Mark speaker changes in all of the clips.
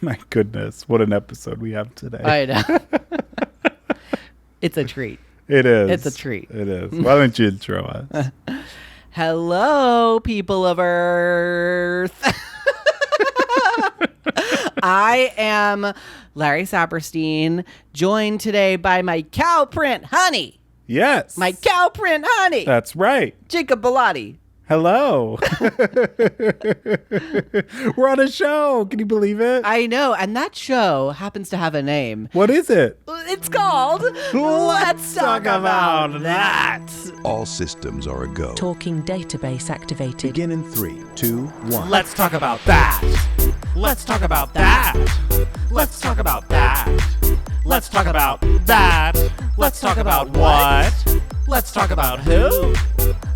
Speaker 1: My goodness, what an episode we have today.
Speaker 2: I know. It's a treat.
Speaker 1: It is.
Speaker 2: It's a treat.
Speaker 1: It is. Why don't you intro us?
Speaker 2: Hello, people of Earth. I am Larry Saperstein, joined today by my cow print honey.
Speaker 1: Yes.
Speaker 2: My cow print honey.
Speaker 1: That's right.
Speaker 2: Jacob Bellotti.
Speaker 1: Hello. We're on a show. Can you believe it?
Speaker 2: I know, and that show happens to have a name.
Speaker 1: What is it?
Speaker 2: It's called Let's Talk About That.
Speaker 3: All systems are a go.
Speaker 4: Talking database activated.
Speaker 3: Begin in 3, 2, 1.
Speaker 5: Let's talk about that. Let's talk about that. Let's talk about that. Let's talk about that. Let's talk about what? Let's talk about who?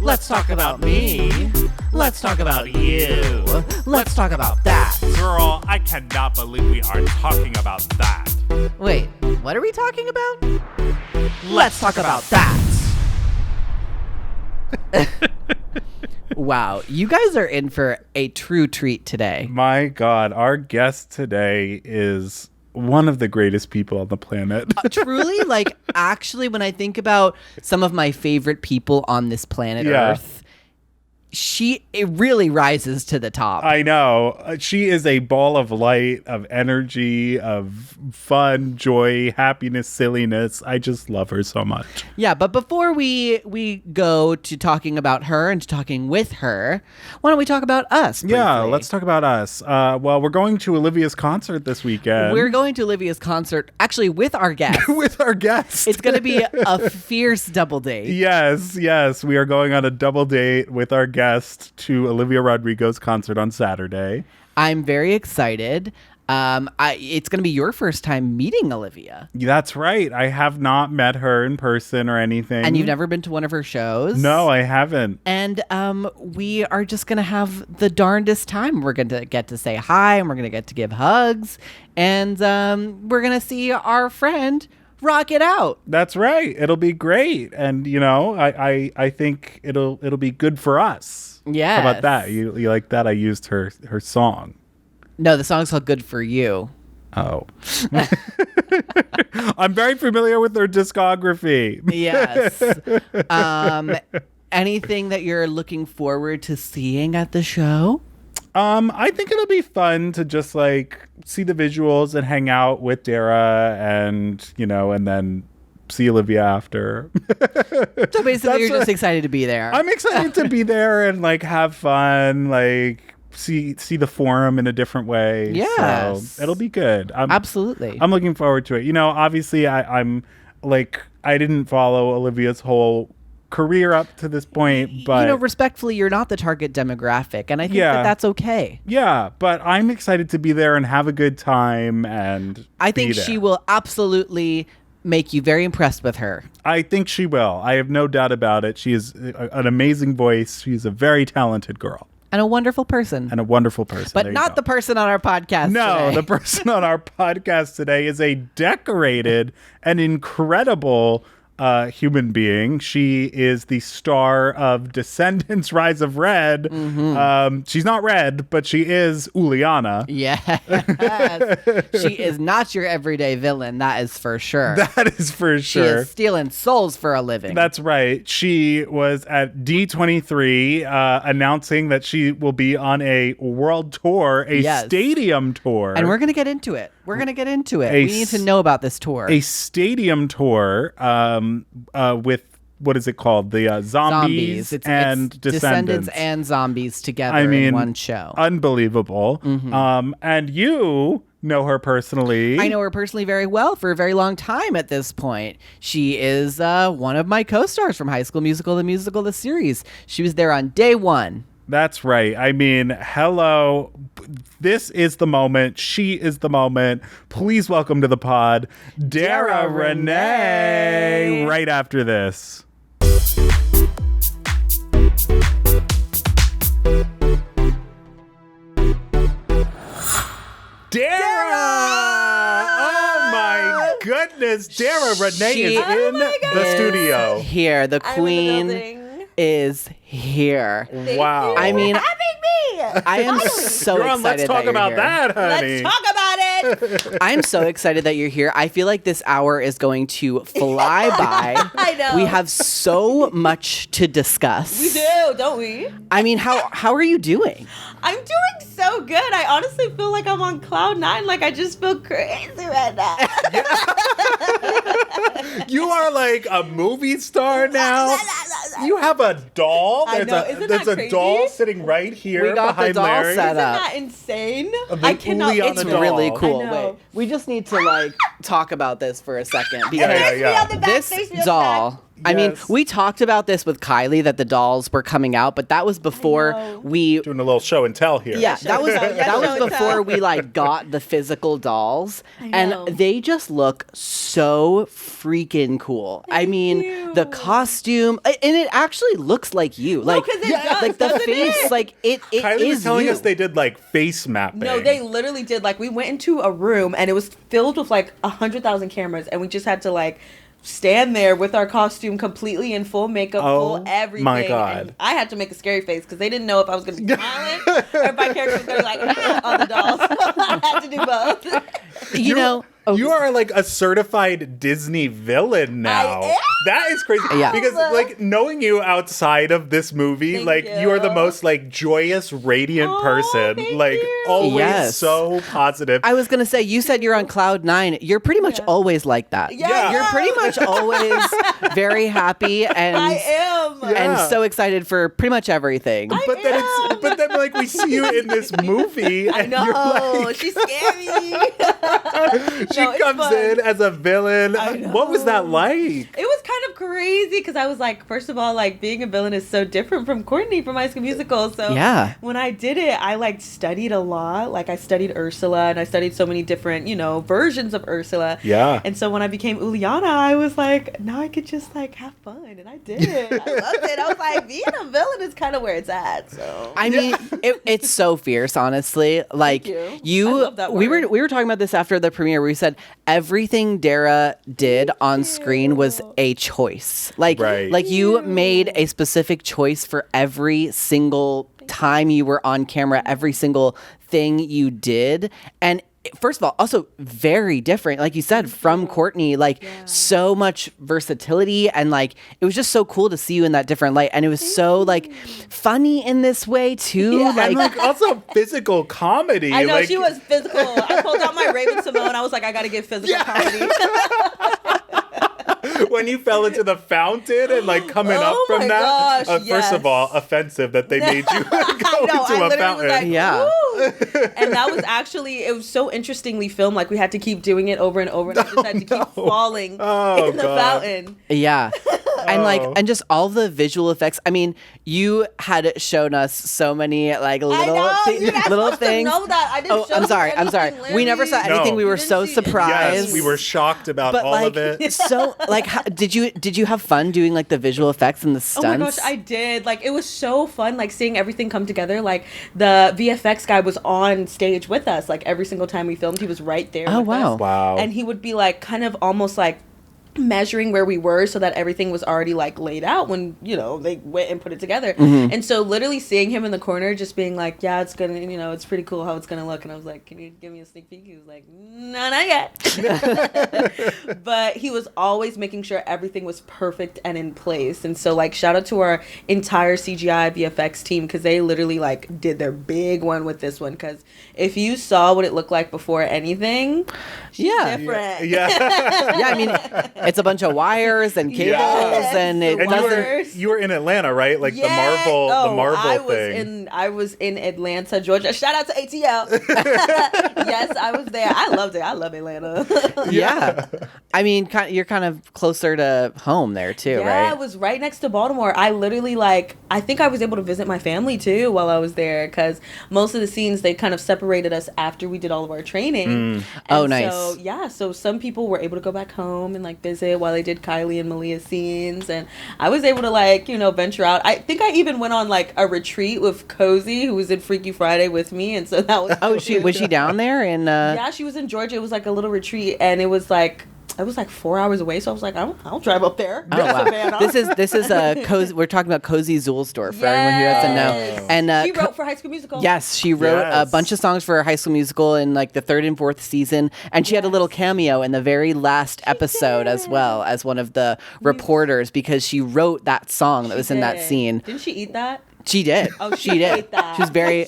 Speaker 5: Let's talk about me. Let's talk about you. Let's talk about that.
Speaker 6: Girl, I cannot believe we are talking about that.
Speaker 2: Wait, what are we talking about?
Speaker 5: Let's talk about that.
Speaker 2: Wow, you guys are in for a true treat today.
Speaker 1: My God, our guest today is one of the greatest people on the planet.
Speaker 2: Truly, like, actually, when I think about some of my favorite people on this planet Earth, it really rises to the top.
Speaker 1: I know. She is a ball of light, of energy, of fun, joy, happiness, silliness. I just love her so much.
Speaker 2: Yeah, but before we go to talking about her and to talking with her, why don't we talk about us briefly?
Speaker 1: Yeah, let's talk about us. Well, we're going to Olivia's concert this weekend.
Speaker 2: We're going to Olivia's concert, actually, with our guest.
Speaker 1: With our guest.
Speaker 2: It's going to be a fierce double date.
Speaker 1: Yes. We are going on a double date with our guest to Olivia Rodrigo's concert on Saturday.
Speaker 2: I'm very excited. It's going to be your first time meeting Olivia.
Speaker 1: That's right. I have not met her in person or anything.
Speaker 2: And you've never been to one of her shows?
Speaker 1: No, I haven't.
Speaker 2: And we are just going to have the darndest time. We're going to get to say hi, and we're going to get to give hugs, and we're going to see our friend rock it out.
Speaker 1: That's right. It'll be great. And, you know, I think it'll be good for us.
Speaker 2: Yes.
Speaker 1: How about that? You like that? I used her song.
Speaker 2: No, the song's called Good For You.
Speaker 1: Oh. I'm very familiar with their discography.
Speaker 2: Yes. Anything that you're looking forward to seeing at the show?
Speaker 1: I think it'll be fun to just like see the visuals and hang out with Dara and, you know, and then see Olivia after.
Speaker 2: So basically you're just excited to be there.
Speaker 1: I'm excited to be there and like have fun, like see the forum in a different way.
Speaker 2: Yes.
Speaker 1: So it'll be good.
Speaker 2: Absolutely.
Speaker 1: I'm looking forward to it. You know, obviously I'm like, I didn't follow Olivia's whole career up to this point, but
Speaker 2: you know, respectfully, you're not the target demographic, and I think that's okay.
Speaker 1: Yeah, but I'm excited to be there and have a good time, and
Speaker 2: I think she will absolutely make you very impressed with her.
Speaker 1: I think she will. I have no doubt about it. She is an amazing voice. She's a very talented girl.
Speaker 2: And a wonderful person.
Speaker 1: But
Speaker 2: not the person on our podcast today.
Speaker 1: The person on our podcast today is a decorated and incredible human being. She is the star of Descendants, Rise of Red. Mm-hmm. She's not red, but she is Uliana.
Speaker 2: Yes. She is not your everyday villain. That is for sure.
Speaker 1: That is for sure.
Speaker 2: She is stealing souls for a living.
Speaker 1: That's right. She was at D23 announcing that she will be on a world tour, a stadium tour.
Speaker 2: And we're going to get into it. We need to know about this tour.
Speaker 1: A stadium tour with, what is it called? The Zombies and
Speaker 2: Descendants and Zombies together in one show.
Speaker 1: Unbelievable. Mm-hmm. And you know her personally.
Speaker 2: I know her personally very well for a very long time at this point. She is one of my co-stars from High School Musical, the series. She was there on day one.
Speaker 1: That's right. I mean, hello. This is the moment. She is the moment. Please welcome to the pod, Dara Reneé. Right after this. Dara! Oh my goodness. Dara Reneé is in the studio.
Speaker 2: Here, the queen is here.
Speaker 1: Wow.
Speaker 2: I mean,
Speaker 7: having me.
Speaker 2: I am so excited.
Speaker 1: Let's talk about that, honey.
Speaker 7: Let's talk about it.
Speaker 2: I'm so excited that you're here. I feel like this hour is going to fly by.
Speaker 7: I know.
Speaker 2: We have so much to discuss.
Speaker 7: We do, don't we?
Speaker 2: I mean, how are you doing?
Speaker 7: I'm doing so good. I honestly feel like I'm on cloud 9. Like, I just feel crazy right now.
Speaker 1: You are like a movie star now. You have a doll.
Speaker 7: I know. Isn't that
Speaker 1: There's a
Speaker 7: crazy?
Speaker 1: doll sitting right here
Speaker 2: We got the
Speaker 1: behind
Speaker 2: doll
Speaker 1: Larry.
Speaker 2: set
Speaker 7: Isn't
Speaker 2: up.
Speaker 7: that insane?
Speaker 1: The
Speaker 7: I cannot.
Speaker 1: Uli on
Speaker 2: It's
Speaker 1: the doll.
Speaker 2: really cool.
Speaker 7: I know.
Speaker 2: Wait, we just need to like talk about this for a second because
Speaker 7: Face me on the back,
Speaker 2: this
Speaker 7: face me on the
Speaker 2: doll.
Speaker 7: back.
Speaker 2: I mean,
Speaker 1: Yes.
Speaker 2: we talked about this with Kylie that the dolls were coming out, but that was before
Speaker 7: know.
Speaker 2: we.
Speaker 1: Doing a little show and tell here.
Speaker 2: Yeah, that was
Speaker 7: Yeah,
Speaker 2: that
Speaker 7: show
Speaker 2: was
Speaker 7: and
Speaker 2: before
Speaker 7: tell.
Speaker 2: we like got the physical dolls,
Speaker 7: know.
Speaker 2: and they just look so freaking cool. I mean,
Speaker 7: you.
Speaker 2: the costume, and it actually looks like you. Like,
Speaker 7: 'cause it does,
Speaker 2: like the
Speaker 7: doesn't
Speaker 2: face,
Speaker 7: it?
Speaker 2: like it
Speaker 1: Kylie
Speaker 2: is
Speaker 1: was telling
Speaker 2: you.
Speaker 1: us they did like face mapping.
Speaker 7: No, they literally did. Like, we went into a room and it was filled with like 100,000 cameras, and we just had to like stand there with our costume completely in full makeup,
Speaker 1: Oh,
Speaker 7: full everything.
Speaker 1: my God.
Speaker 7: And I had to make a scary face because they didn't know if I was going to be smiling or if my character was going to be like on the dolls. I had to do both.
Speaker 2: You know.
Speaker 1: You are like a certified Disney villain now.
Speaker 7: I am?
Speaker 1: That is crazy.
Speaker 2: Yeah.
Speaker 1: Because like knowing you outside of this movie,
Speaker 7: Thank
Speaker 1: like you are the
Speaker 7: you.
Speaker 1: most like joyous, radiant
Speaker 7: Oh,
Speaker 1: person.
Speaker 7: thank
Speaker 1: Like
Speaker 7: you.
Speaker 1: always
Speaker 2: Yes.
Speaker 1: so positive.
Speaker 2: I was gonna say, you said you're on cloud 9. You're pretty much always like that.
Speaker 7: Yeah.
Speaker 2: You're pretty much always very happy and
Speaker 7: I am.
Speaker 1: Yeah.
Speaker 2: and so excited for pretty much everything.
Speaker 1: but then like we see you in this movie
Speaker 7: I
Speaker 1: and
Speaker 7: know.
Speaker 1: you're like
Speaker 7: She's scary.
Speaker 1: she
Speaker 7: No, it's
Speaker 1: comes
Speaker 7: fun.
Speaker 1: in as a villain.
Speaker 7: I know.
Speaker 1: What was that like?
Speaker 7: It was kind of crazy because I was like, first of all, like being a villain is so different from Courtney from High School Musical. So
Speaker 2: Yeah.
Speaker 7: when I did it, I like studied a lot. Like I studied Ursula and I studied so many different, versions of Ursula.
Speaker 1: Yeah.
Speaker 7: And so when I became Uliana, I was like, now I could just like have fun, and I did. I loved it. I was like, being a villain is kind of where it's at. So
Speaker 2: I mean, it's so fierce, honestly. Like
Speaker 7: you. I love that
Speaker 2: we
Speaker 7: word.
Speaker 2: were talking about this after the premiere. Where we said everything Dara did on screen was a choice. Like,
Speaker 1: Right.
Speaker 2: like you made a specific choice for every single time you were on camera, every single thing you did, and. First of all, also very different, like you said, from Courtney, like so much versatility, and like it was just so cool to see you in that different light, and it was so like funny in this way too.
Speaker 7: Yeah.
Speaker 1: And like also physical comedy.
Speaker 7: I know
Speaker 1: like,
Speaker 7: she was physical. I pulled out my Raven Simone. I was like, I got to get physical comedy.
Speaker 1: when you fell into the fountain and like coming up
Speaker 7: Oh
Speaker 1: from
Speaker 7: my
Speaker 1: that.
Speaker 7: gosh,
Speaker 1: First of
Speaker 7: yes.
Speaker 1: all, offensive that they made you go
Speaker 7: I know.
Speaker 1: into
Speaker 7: I
Speaker 1: a
Speaker 7: literally
Speaker 1: fountain.
Speaker 7: was like,
Speaker 2: Yeah.
Speaker 7: "Woo!" And that was actually, it was so interestingly filmed. Like we had to keep doing it over and over, and I just had to keep falling
Speaker 1: Oh,
Speaker 7: in the
Speaker 1: God.
Speaker 7: fountain.
Speaker 2: Yeah. And like,
Speaker 1: Oh.
Speaker 2: and just all the visual effects. I mean, you had shown us so many like
Speaker 7: I
Speaker 2: little,
Speaker 7: know.
Speaker 2: thi-
Speaker 7: You're not
Speaker 2: little
Speaker 7: supposed to
Speaker 2: things.
Speaker 7: know that. I didn't
Speaker 2: Oh,
Speaker 7: show
Speaker 2: I'm
Speaker 7: you
Speaker 2: sorry. I'm sorry.
Speaker 7: anything,
Speaker 2: We never saw
Speaker 7: Larry.
Speaker 2: anything.
Speaker 1: No.
Speaker 2: We were
Speaker 7: You didn't
Speaker 2: so
Speaker 7: see-
Speaker 2: surprised.
Speaker 1: Yes, we were shocked about
Speaker 2: But
Speaker 1: all
Speaker 2: like,
Speaker 1: of it.
Speaker 2: so like, did you have fun doing like the visual effects and the
Speaker 7: Oh my
Speaker 2: stunts?
Speaker 7: gosh, I did. Like it was so fun, like seeing everything come together. Like the VFX guy was on stage with us. Like every single time we filmed, he was right there.
Speaker 2: Oh,
Speaker 7: with
Speaker 2: wow.
Speaker 7: us.
Speaker 1: Wow.
Speaker 7: And he would be like, kind of almost like measuring where we were so that everything was already like laid out when they went and put it together. And so literally seeing him in the corner just being like, yeah, it's gonna it's pretty cool how it's gonna look, and I was like, can you give me a sneak peek? He was like, no, not yet. But he was always making sure everything was perfect and in place. And so like shout out to our entire CGI VFX team, because they literally like did their big one with this one, because if you saw what it looked like before anything,
Speaker 2: yeah.
Speaker 7: different.
Speaker 1: Yeah.
Speaker 2: Yeah, I mean, it's a bunch of wires and cables,
Speaker 7: Yes.
Speaker 2: and it
Speaker 1: And
Speaker 2: doesn't.
Speaker 1: you were in Atlanta, right? Like
Speaker 7: Yeah.
Speaker 1: the Marvel
Speaker 7: I was
Speaker 1: thing.
Speaker 7: I was in Atlanta, Georgia. Shout out to ATL. Yes, I was there. I loved it. I love Atlanta.
Speaker 2: Yeah. I mean, you're kind of closer to home there too,
Speaker 7: Yeah,
Speaker 2: right?
Speaker 7: it was right next to Baltimore. I literally I think I was able to visit my family too while I was there, because most of the scenes, they kind of separated us after we did all of our training.
Speaker 2: Oh,
Speaker 7: And
Speaker 2: nice.
Speaker 7: So yeah, so some people were able to go back home and like visit while they did Kylie and Malia's scenes, and I was able to venture out. I think I even went on like a retreat with Cozy, who was in Freaky Friday with me, and so that was
Speaker 2: Oh, was she down there in?
Speaker 7: yeah, she was in Georgia. It was like a little retreat, and it was like it was like 4 hours away, so I was like, I'll drive up there.
Speaker 2: Oh wow! This is a cozy. We're talking about Cozy Zulsdorf for everyone who doesn't know. And
Speaker 7: she wrote for High School Musical.
Speaker 2: Yes, she wrote a bunch of songs for High School Musical in like the 3rd and 4th season, and she had a little cameo in the very last episode as well as one of the reporters because she wrote that song that was in that scene.
Speaker 7: Didn't she eat that?
Speaker 2: She did.
Speaker 7: Oh,
Speaker 2: she did.
Speaker 7: ate that.
Speaker 2: She was very.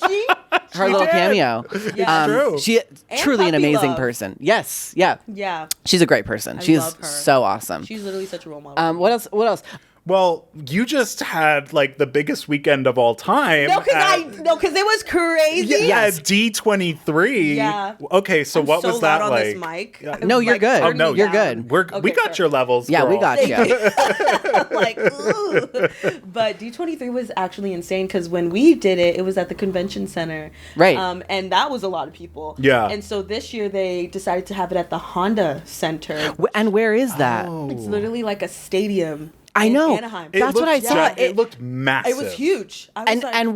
Speaker 2: Her little cameo.
Speaker 7: Yeah.
Speaker 1: True.
Speaker 2: She truly an
Speaker 7: puppy
Speaker 2: amazing
Speaker 7: love.
Speaker 2: person. Yes. Yeah.
Speaker 7: Yeah.
Speaker 2: She's a great person. She's
Speaker 7: love her.
Speaker 2: so awesome.
Speaker 7: She's literally such a role model.
Speaker 2: What else? What else?
Speaker 1: Well, you just had like the biggest weekend of all time.
Speaker 7: No, because it was crazy.
Speaker 1: Yeah, D23.
Speaker 7: Yeah.
Speaker 1: Okay, so
Speaker 7: I'm
Speaker 1: what
Speaker 7: so
Speaker 1: was that
Speaker 7: loud on
Speaker 1: like?
Speaker 7: this mic.
Speaker 1: Yeah.
Speaker 2: No, you're good.
Speaker 1: Oh no,
Speaker 2: you're good.
Speaker 1: We got
Speaker 7: sure.
Speaker 1: your levels.
Speaker 2: Yeah, we
Speaker 1: girl.
Speaker 2: got you.
Speaker 7: Like, ooh. But D23 was actually insane because when we did it, it was at the convention center.
Speaker 2: Right.
Speaker 7: And that was a lot of people.
Speaker 1: Yeah.
Speaker 7: And so this year they decided to have it at the Honda Center.
Speaker 2: And where is that?
Speaker 7: It's literally like a stadium.
Speaker 2: I
Speaker 7: in
Speaker 2: know.
Speaker 7: Anaheim.
Speaker 2: That's what I saw.
Speaker 1: It looked massive.
Speaker 7: It was huge. I was
Speaker 2: And
Speaker 7: like,
Speaker 2: and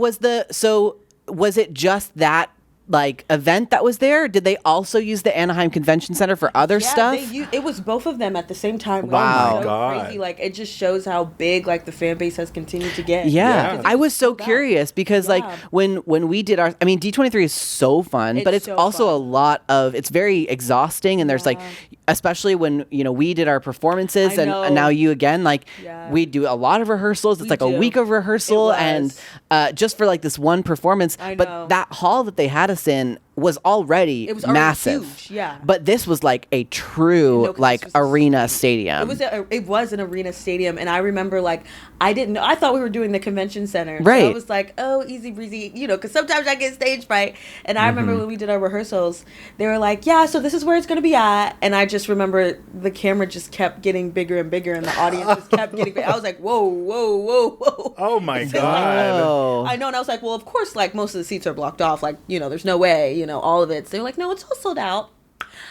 Speaker 2: was it just that like event that was there? Did they also use the Anaheim Convention Center for other stuff?
Speaker 7: It was both of them at the same time.
Speaker 2: Wow.
Speaker 7: It was so
Speaker 1: God.
Speaker 7: crazy. Like it just shows how big like the fan base has continued to get.
Speaker 2: Yeah.
Speaker 1: Yeah.
Speaker 2: I was so curious because like
Speaker 7: Yeah.
Speaker 2: when we did our D23 is so fun, but it's
Speaker 7: so
Speaker 2: also
Speaker 7: fun.
Speaker 2: a lot of it's very exhausting and there's like especially when we did our performances
Speaker 7: I
Speaker 2: and
Speaker 7: know.
Speaker 2: now you again like
Speaker 7: Yeah.
Speaker 2: we do a lot of rehearsals. It's
Speaker 7: We
Speaker 2: like a
Speaker 7: do.
Speaker 2: week of rehearsal
Speaker 7: It
Speaker 2: and
Speaker 7: was.
Speaker 2: just for like this one performance.
Speaker 7: I
Speaker 2: But
Speaker 7: know.
Speaker 2: that hall that they had us in was already
Speaker 7: It was already
Speaker 2: massive.
Speaker 7: huge, yeah.
Speaker 2: But this was like a true
Speaker 7: No, 'cause
Speaker 2: like
Speaker 7: this was-
Speaker 2: arena stadium.
Speaker 7: It was an arena stadium, and I remember like I didn't know. I thought we were doing the convention center. So
Speaker 2: Right.
Speaker 7: I was like, oh, easy breezy, because sometimes I get stage fright. And I remember when we did our rehearsals, they were like, yeah, so this is where it's gonna be at. And I just remember the camera just kept getting bigger and bigger, and the audience just kept getting bigger. I was like, whoa, whoa, whoa, whoa.
Speaker 1: Oh my god.
Speaker 2: Oh.
Speaker 7: I know, and I was like, well, of course, like most of the seats are blocked off. Like, there's no way, all of it. So they're like, no, it's all sold out.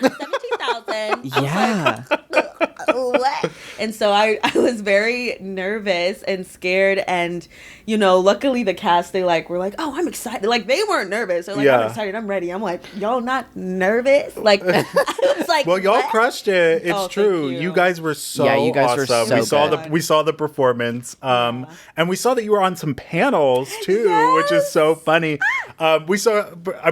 Speaker 7: 17,000.
Speaker 2: Yeah.
Speaker 7: What? And so I was very nervous and scared, and luckily the cast, they were like, oh, I'm excited. Like they weren't nervous. They're like,
Speaker 1: Yeah.
Speaker 7: I'm excited, I'm ready. I'm like, y'all not nervous? Like I was like,
Speaker 1: Well, y'all
Speaker 7: what?
Speaker 1: crushed it. It's
Speaker 7: Oh,
Speaker 1: true.
Speaker 7: thank
Speaker 1: you.
Speaker 7: you.
Speaker 1: guys were so
Speaker 2: Yeah, you guys were
Speaker 1: awesome.
Speaker 2: so
Speaker 1: we saw
Speaker 2: good.
Speaker 1: we saw the performance. And we saw that you were on some panels too, which is so funny. We saw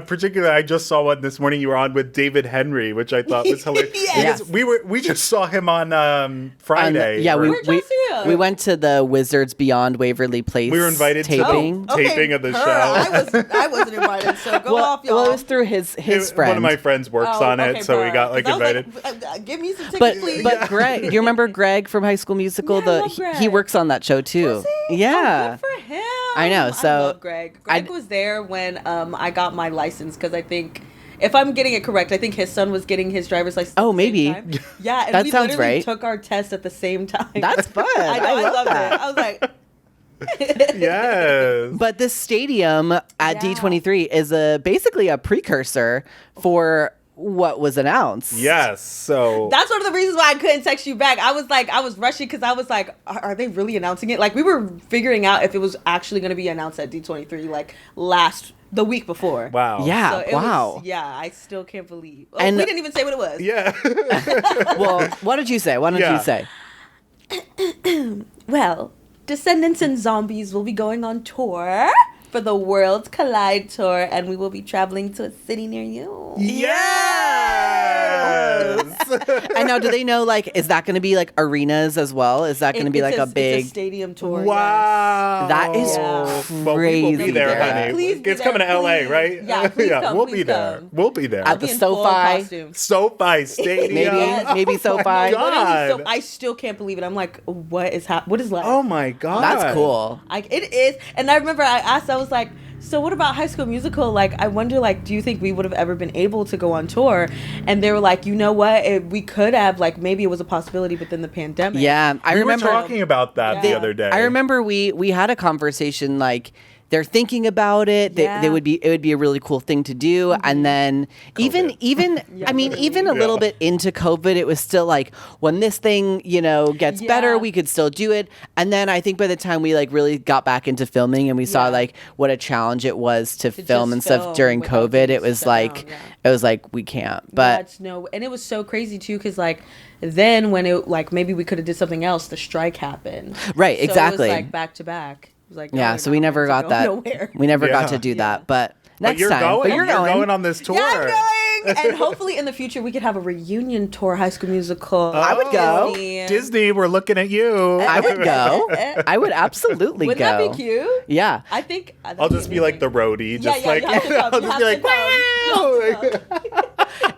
Speaker 1: particularly I just saw one this morning you were on with David Henry, which I thought was hilarious.
Speaker 7: Yes.
Speaker 1: Because we just saw him on Friday.
Speaker 2: Yeah,
Speaker 7: Where'd y'all see him?
Speaker 2: we went to the Wizards Beyond Waverly Place.
Speaker 1: We were invited to-
Speaker 2: taping.
Speaker 1: Oh. taping of the show.
Speaker 7: I wasn't invited, so go off, y'all.
Speaker 2: Well, it was through his friend.
Speaker 1: One of my friends works on it,
Speaker 7: okay,
Speaker 1: so we
Speaker 7: bruh.
Speaker 1: got
Speaker 7: 'Cause I was
Speaker 1: invited.
Speaker 7: Give me some tickets,
Speaker 2: but
Speaker 7: please.
Speaker 2: Greg, you remember Greg from High School Musical?
Speaker 7: Yeah, I love
Speaker 2: he
Speaker 7: Greg.
Speaker 2: works on that show too.
Speaker 7: Was he?
Speaker 2: Yeah.
Speaker 7: Oh, good for him.
Speaker 2: I know, so
Speaker 7: I love Greg. Greg was there when I got my license because I think, if I'm getting it correct, I think his son was getting his driver's license.
Speaker 2: Oh,
Speaker 7: at the same
Speaker 2: maybe.
Speaker 7: time. Yeah, and
Speaker 2: That
Speaker 7: we
Speaker 2: sounds
Speaker 7: literally
Speaker 2: right.
Speaker 7: took our test at the same time.
Speaker 2: That's fun.
Speaker 7: I know.
Speaker 2: I love
Speaker 7: loved
Speaker 2: that.
Speaker 7: it. I was like,
Speaker 1: Yes.
Speaker 2: But this stadium at D23 is basically a precursor for what was announced.
Speaker 1: Yes. So
Speaker 7: that's one of the reasons why I couldn't text you back. I was rushing because I was like, are they really announcing it? Like we were figuring out if it was actually going to be announced at D23 like the week before.
Speaker 1: wow.
Speaker 2: Yeah.
Speaker 7: So it
Speaker 2: wow.
Speaker 7: was, yeah, I still can't believe. Oh,
Speaker 2: And-
Speaker 7: we didn't even say what it was.
Speaker 1: Yeah.
Speaker 2: Well, what did you say? What did
Speaker 1: Yeah.
Speaker 2: you say?
Speaker 7: Well, Descendants and Zombies will be going on tour for the Worlds Collide Tour, and we will be traveling to a city near you.
Speaker 1: Yes.
Speaker 2: And now, do they know, like, is that going to be like arenas as well? Is that going to be like a big?
Speaker 7: It's a stadium tour.
Speaker 1: Wow.
Speaker 2: That is
Speaker 7: Yeah.
Speaker 1: Well, we will
Speaker 2: crazy.
Speaker 1: be there,
Speaker 2: Yeah.
Speaker 1: honey.
Speaker 7: Please be
Speaker 1: it's
Speaker 7: there,
Speaker 1: coming to LA,
Speaker 7: please.
Speaker 1: right?
Speaker 7: Yeah, please come,
Speaker 1: we'll
Speaker 7: please
Speaker 1: be there.
Speaker 7: come.
Speaker 1: We'll be there.
Speaker 2: At the
Speaker 7: Be in full
Speaker 2: SoFi.
Speaker 7: costume.
Speaker 1: SoFi Stadium.
Speaker 2: Maybe SoFi.
Speaker 1: God.
Speaker 7: Literally, so I still can't believe it. I'm like, what is life?
Speaker 1: Oh my god.
Speaker 2: That's cool.
Speaker 7: It is. And I remember I asked, I was like, so what about High School Musical? Like, I wonder, like, do you think we would have ever been able to go on tour? And they were like, you know what? We could have, like, maybe it was a possibility, but then the pandemic.
Speaker 2: Yeah, I
Speaker 1: We
Speaker 2: remember
Speaker 1: were talking about that the
Speaker 7: Yeah.
Speaker 1: other day.
Speaker 2: I remember we had a conversation like they're thinking about it.
Speaker 7: Yeah.
Speaker 2: It would be a really cool thing to do. And then even I mean, even a little bit into COVID, it was still like when this thing, gets better, we could still do it. And then I think by the time we like really got back into filming and we saw like what a challenge it was to film and stuff during COVID, it was like we can't. But
Speaker 7: and it was so crazy too, because like then when it like maybe we could have did something else, the strike happened.
Speaker 2: Right,
Speaker 7: so
Speaker 2: exactly.
Speaker 7: It was like back to back. It was like
Speaker 2: so we never got that.
Speaker 7: Nowhere.
Speaker 2: We never got to do that. But next time.
Speaker 1: But you're going on this tour.
Speaker 7: Yeah, I'm going. And hopefully in the future we could have a reunion tour, High School Musical.
Speaker 2: I would go.
Speaker 1: Disney, we're looking at you.
Speaker 2: I would go. I would absolutely
Speaker 7: Wouldn't
Speaker 2: go.
Speaker 7: that be cute?
Speaker 2: Yeah.
Speaker 7: I think
Speaker 1: I'll just be like the roadie. Just
Speaker 7: you have to come.
Speaker 1: I'll just be like, wow.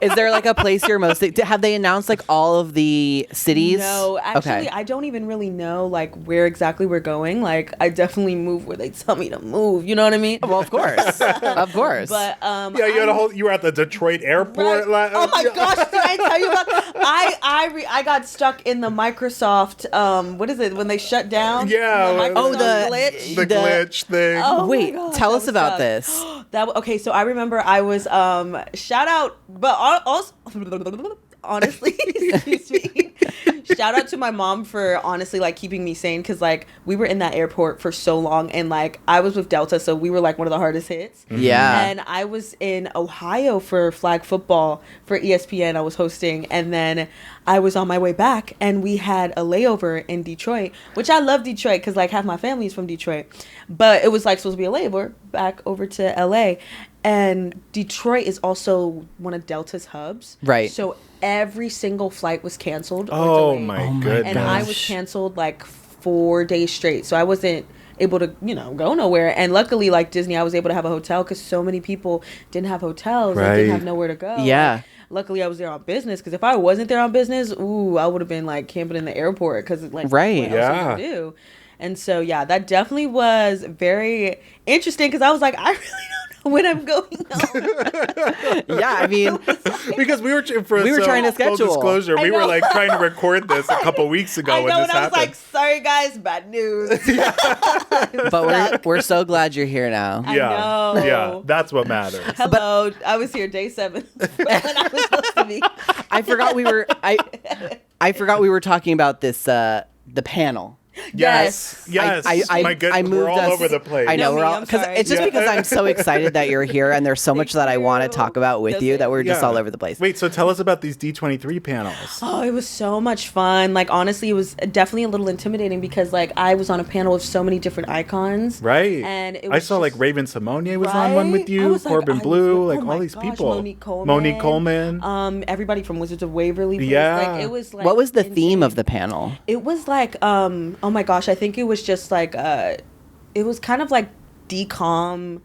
Speaker 2: Is there like a place you're most? Have they announced like all of the cities?
Speaker 7: No, actually, I don't even really know like where exactly we're going. Like, I definitely move where they tell me to move. You know what I mean?
Speaker 2: Well, of course, of course.
Speaker 7: But
Speaker 1: you were at the Detroit airport.
Speaker 7: Right. Oh my gosh! Did I tell you about? I got stuck in the Microsoft. What is it when they shut down?
Speaker 1: Yeah.
Speaker 7: The Microsoft glitch.
Speaker 1: The glitch thing.
Speaker 7: Oh
Speaker 2: wait,
Speaker 7: my gosh,
Speaker 2: tell
Speaker 7: that
Speaker 2: us
Speaker 7: was
Speaker 2: about
Speaker 7: tough.
Speaker 2: this.
Speaker 7: Okay, so I remember I was shout out, but also honestly, excuse me. Shout out to my mom for honestly like keeping me sane, because like we were in that airport for so long, and like I was with Delta, so we were like one of the hardest hits.
Speaker 2: Yeah.
Speaker 7: And I was in Ohio for flag football for ESPN. I was hosting, and then I was on my way back, and we had a layover in Detroit, which I love Detroit because like half my family is from Detroit, but it was like supposed to be a layover back over to LA, and Detroit is also one of Delta's hubs.
Speaker 2: Right.
Speaker 7: So every single flight was canceled. Or
Speaker 1: Oh
Speaker 7: delayed.
Speaker 1: my goodness.
Speaker 7: And I was canceled like 4 days straight, so I wasn't able to go nowhere. And luckily, like Disney, I was able to have a hotel because so many people didn't have hotels. They didn't have nowhere to go.
Speaker 2: Yeah.
Speaker 7: Like, luckily I was there on business, because if I wasn't there on business, I would have been like camping in the airport, because like
Speaker 2: Right.
Speaker 7: what else would you do? And so yeah, that definitely was very interesting, because I was like, I really don't know when I'm going home.
Speaker 2: Yeah, I mean,
Speaker 1: because we were trying to
Speaker 2: schedule.
Speaker 1: Full disclosure, we were
Speaker 7: know.
Speaker 1: like trying to record this a couple weeks ago
Speaker 7: I know,
Speaker 1: when this
Speaker 7: and I was
Speaker 1: happened.
Speaker 7: like, sorry guys, bad news.
Speaker 2: but we're so glad you're here now.
Speaker 7: I know.
Speaker 1: Yeah, that's what matters.
Speaker 7: Hello, I was here day 7 when I was supposed to be.
Speaker 2: I forgot we were talking about this the panel.
Speaker 1: Yes. My goodness, we're all over the place.
Speaker 2: I know,
Speaker 7: No,
Speaker 2: we're all
Speaker 7: I'm
Speaker 2: because
Speaker 7: sorry.
Speaker 2: it's just because I'm so excited that you're here, and there's so much that I want to talk about with you that we're just
Speaker 1: Yeah.
Speaker 2: all over the place.
Speaker 1: Wait, so tell us about these D23 panels.
Speaker 7: Oh, it was so much fun. Like, honestly, it was definitely a little intimidating, because like I was on a panel with so many different icons.
Speaker 1: Right.
Speaker 7: And it
Speaker 1: I
Speaker 7: was
Speaker 1: saw like
Speaker 7: just-
Speaker 1: Raven Simone was on one with
Speaker 7: I
Speaker 1: you,
Speaker 7: was like-
Speaker 1: Corbin
Speaker 7: I was
Speaker 1: Blue,
Speaker 7: like,
Speaker 1: like
Speaker 7: oh
Speaker 1: all
Speaker 7: my
Speaker 1: these
Speaker 7: gosh,
Speaker 1: people.
Speaker 7: Monique Coleman.
Speaker 1: Coleman.
Speaker 7: Everybody from Wizards of Waverly Place.
Speaker 1: Yeah.
Speaker 7: Like, it was like,
Speaker 2: What was the theme
Speaker 7: insane.
Speaker 2: of the panel?
Speaker 7: It was like, oh my gosh, I think it was just like, it was kind of like decom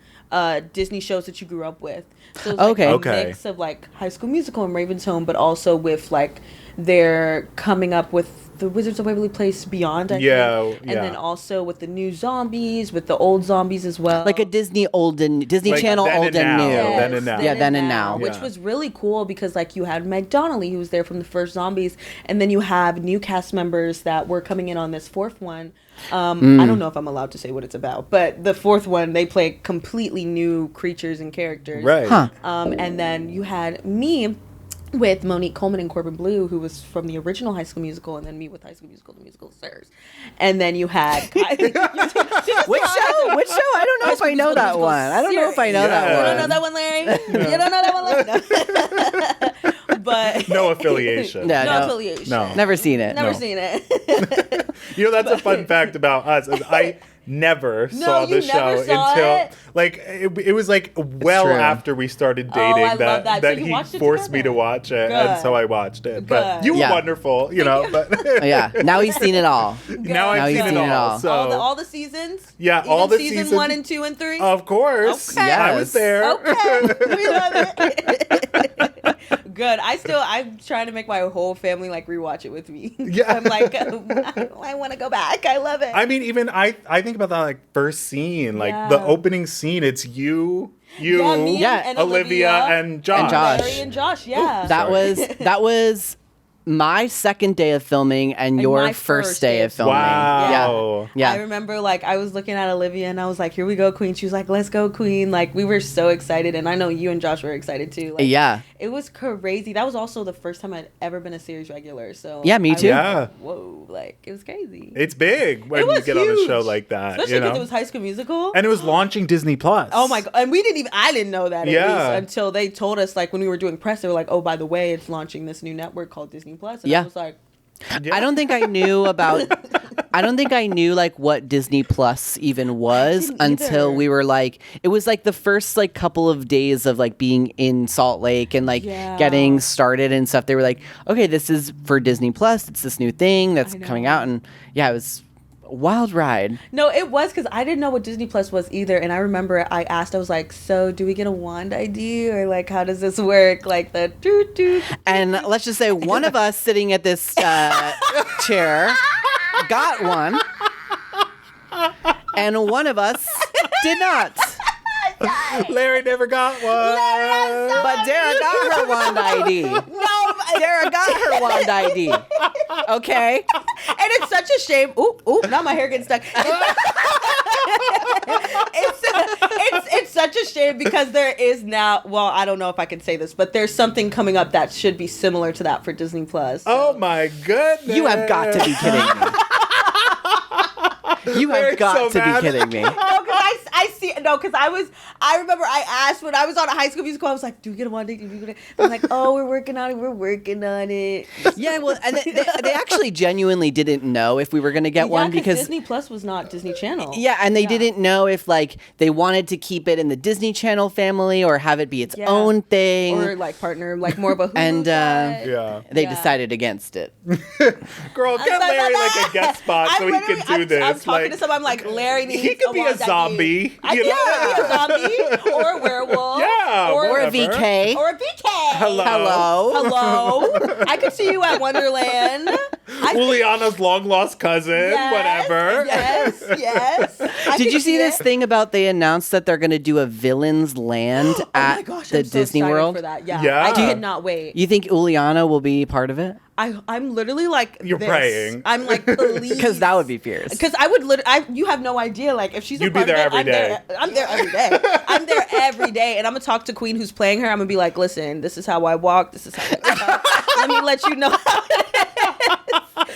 Speaker 7: Disney shows that you grew up with. So it was like
Speaker 2: Okay.
Speaker 7: a mix of like High School Musical and Raven's Home, but also with like they're coming up with the Wizards of Waverly Place Beyond, I think. And then also with the new zombies, with the old zombies as well.
Speaker 2: Like a Disney
Speaker 1: Like
Speaker 2: Channel
Speaker 1: then
Speaker 2: old
Speaker 1: and
Speaker 2: and
Speaker 1: now.
Speaker 2: new.
Speaker 1: Then and now.
Speaker 2: Yeah, then and now.
Speaker 7: Which
Speaker 1: Yeah.
Speaker 7: was really cool, because like you had Meg Donnelly, who was there from the first Zombies, and then you have new cast members that were coming in on this fourth one. I don't know if I'm allowed to say what it's about, but the fourth one, they play completely new creatures and characters.
Speaker 1: Right.
Speaker 2: Huh.
Speaker 7: And then you had me with Monique Coleman and Corbin Blue, who was from the original High School Musical, and then me with High School Musical, the musical Sirs. And then you had
Speaker 2: Which show? I don't know if I know that one. I don't know if I know
Speaker 1: Yeah.
Speaker 2: that
Speaker 7: You
Speaker 2: one.
Speaker 7: don't know that one, Larry? You don't know that one, Larry? No. But
Speaker 1: No affiliation.
Speaker 2: No,
Speaker 7: no
Speaker 2: no.
Speaker 7: affiliation.
Speaker 1: No.
Speaker 2: Never seen it.
Speaker 7: Never
Speaker 1: No.
Speaker 7: seen it.
Speaker 1: You know, that's a fun fact about us. Is I never saw
Speaker 7: you
Speaker 1: the show
Speaker 7: never saw
Speaker 1: until
Speaker 7: it?
Speaker 1: like it was like well
Speaker 2: true.
Speaker 1: after we started
Speaker 7: Oh, I
Speaker 1: dating
Speaker 7: love that. So you
Speaker 1: he
Speaker 7: watched it
Speaker 1: forced me to
Speaker 7: together?
Speaker 1: watch it, and
Speaker 7: Good.
Speaker 1: so I watched it. But
Speaker 7: Good.
Speaker 1: you were
Speaker 2: Yeah.
Speaker 1: wonderful, you know. But
Speaker 2: Yeah, now he's seen it all.
Speaker 1: now I've
Speaker 2: he's
Speaker 1: seen
Speaker 2: seen
Speaker 1: it
Speaker 2: it
Speaker 1: all.
Speaker 2: all.
Speaker 1: So
Speaker 7: all the seasons?
Speaker 1: Yeah,
Speaker 7: Even
Speaker 1: all the
Speaker 7: season
Speaker 1: seasons.
Speaker 7: 1 and 2 and 3?
Speaker 1: Of course,
Speaker 7: Okay.
Speaker 1: I was there.
Speaker 7: Okay. We love it. Good. I'm trying to make my whole family like rewatch it with me.
Speaker 1: Yeah.
Speaker 7: I'm like, I want to go back. I love it.
Speaker 1: I mean, even I think about that like first scene, like
Speaker 7: Yeah.
Speaker 1: the opening scene. It's you,
Speaker 7: me
Speaker 2: Yeah.
Speaker 7: and
Speaker 1: Olivia, and Josh.
Speaker 2: And Josh.
Speaker 7: Larry and Josh, yeah.
Speaker 2: That was my second day of filming and your
Speaker 7: my
Speaker 2: first day of filming.
Speaker 1: Wow.
Speaker 2: Yeah.
Speaker 7: I remember like I was looking at Olivia and I was like, here we go, Queen. She was like, let's go, Queen. Like we were so excited. And I know you and Josh were excited too. Like,
Speaker 2: Yeah.
Speaker 7: It was crazy. That was also the first time I'd ever been a series regular. So
Speaker 2: Yeah, me
Speaker 7: I was
Speaker 2: too.
Speaker 1: Yeah.
Speaker 7: like, whoa, like it was crazy.
Speaker 1: It's big when
Speaker 7: It
Speaker 1: you
Speaker 7: was
Speaker 1: get on a show
Speaker 7: huge.
Speaker 1: like that.
Speaker 7: Especially
Speaker 1: you
Speaker 7: because
Speaker 1: know?
Speaker 7: it was High School Musical.
Speaker 1: And it was launching Disney Plus.
Speaker 7: Oh my god! And I didn't know that at
Speaker 1: Yeah.
Speaker 7: least until they told us. Like when we were doing press, they were like, "Oh, by the way, it's launching this new network called Disney Plus." And
Speaker 2: Yeah.
Speaker 7: I was like,
Speaker 2: I don't think I knew like what Disney Plus even was
Speaker 7: didn't
Speaker 2: until
Speaker 7: either.
Speaker 2: we were like, it was like the first like couple of days of like being in Salt Lake and like
Speaker 7: Yeah.
Speaker 2: getting started and stuff. They were like, okay, this is for Disney Plus. It's this new thing that's coming out. And yeah, it was a wild ride.
Speaker 7: "No, it was because I didn't know what Disney Plus was either." And I remember I asked, I was like, "So, do we get a wand ID or like how does this work? Like the doo.
Speaker 2: And let's just say one of us sitting at this chair got one, and one of us did not.
Speaker 1: Larry never got one.
Speaker 2: But Dara got her wand ID.
Speaker 7: No,
Speaker 2: Dara got her wand ID. Okay?
Speaker 7: and it's such a shame. Ooh, now my hair getting stuck. It's such a shame because there is now. Well, I don't know if I can say this, but there's something coming up that should be similar to that for Disney Plus.
Speaker 1: Oh my goodness.
Speaker 2: You have got to be kidding me. You have
Speaker 1: Larry's
Speaker 2: got
Speaker 1: so
Speaker 2: to
Speaker 1: mad.
Speaker 2: be kidding me.
Speaker 7: No, because I remember I asked when I was on a High School Musical, I was like, do we get a one day? I'm like, oh, we're working on it.
Speaker 2: Yeah, well, and they actually genuinely didn't know if we were going to get one because
Speaker 7: Disney Plus was not Disney Channel.
Speaker 2: yeah, and they didn't know if like they wanted to keep it in the Disney Channel family or have it be its own thing.
Speaker 7: Or like partner, like more of a Hulu
Speaker 2: And,
Speaker 7: side.
Speaker 1: Yeah.
Speaker 2: They
Speaker 7: Yeah.
Speaker 2: decided against it.
Speaker 1: Girl, get Larry like a guest spot so he can do this.
Speaker 7: I'm talking
Speaker 1: like,
Speaker 7: to someone. I'm like, Larry needs.
Speaker 1: he could be a
Speaker 7: wand ID.
Speaker 1: zombie.
Speaker 7: I
Speaker 1: you
Speaker 7: think
Speaker 1: know?
Speaker 7: he could be a zombie or a werewolf.
Speaker 1: Yeah,
Speaker 7: or
Speaker 2: Or a
Speaker 1: whatever.
Speaker 2: VK.
Speaker 7: Or a BK.
Speaker 2: Hello.
Speaker 7: Hello. I could see you at Wonderland.
Speaker 1: Juliana's long lost cousin, whatever.
Speaker 7: Yes. I
Speaker 2: Did
Speaker 7: could
Speaker 2: you see this
Speaker 7: it.
Speaker 2: thing about they announced that they're going to do a villain's land
Speaker 7: Oh
Speaker 2: at
Speaker 7: my gosh,
Speaker 2: the
Speaker 7: I'm so
Speaker 2: Disney
Speaker 7: excited
Speaker 2: World?
Speaker 7: For that. Yeah.
Speaker 1: Yeah.
Speaker 7: I
Speaker 1: Do you-
Speaker 7: cannot wait.
Speaker 2: You think Uliana will be part of it?
Speaker 7: I'm literally like
Speaker 1: You're
Speaker 7: this.
Speaker 1: praying.
Speaker 7: I'm like, please.
Speaker 2: Because that would be fierce.
Speaker 7: Because I would literally, you have no idea. Like, if she's
Speaker 1: You'd
Speaker 7: a
Speaker 1: be
Speaker 7: part
Speaker 1: there
Speaker 7: of it,
Speaker 1: every day.
Speaker 7: I'm there every day. I'm there every day. And I'm going to talk to Queen who's playing her. I'm going to be like, listen, this is how I walk. This is how I talk. Let me let you know.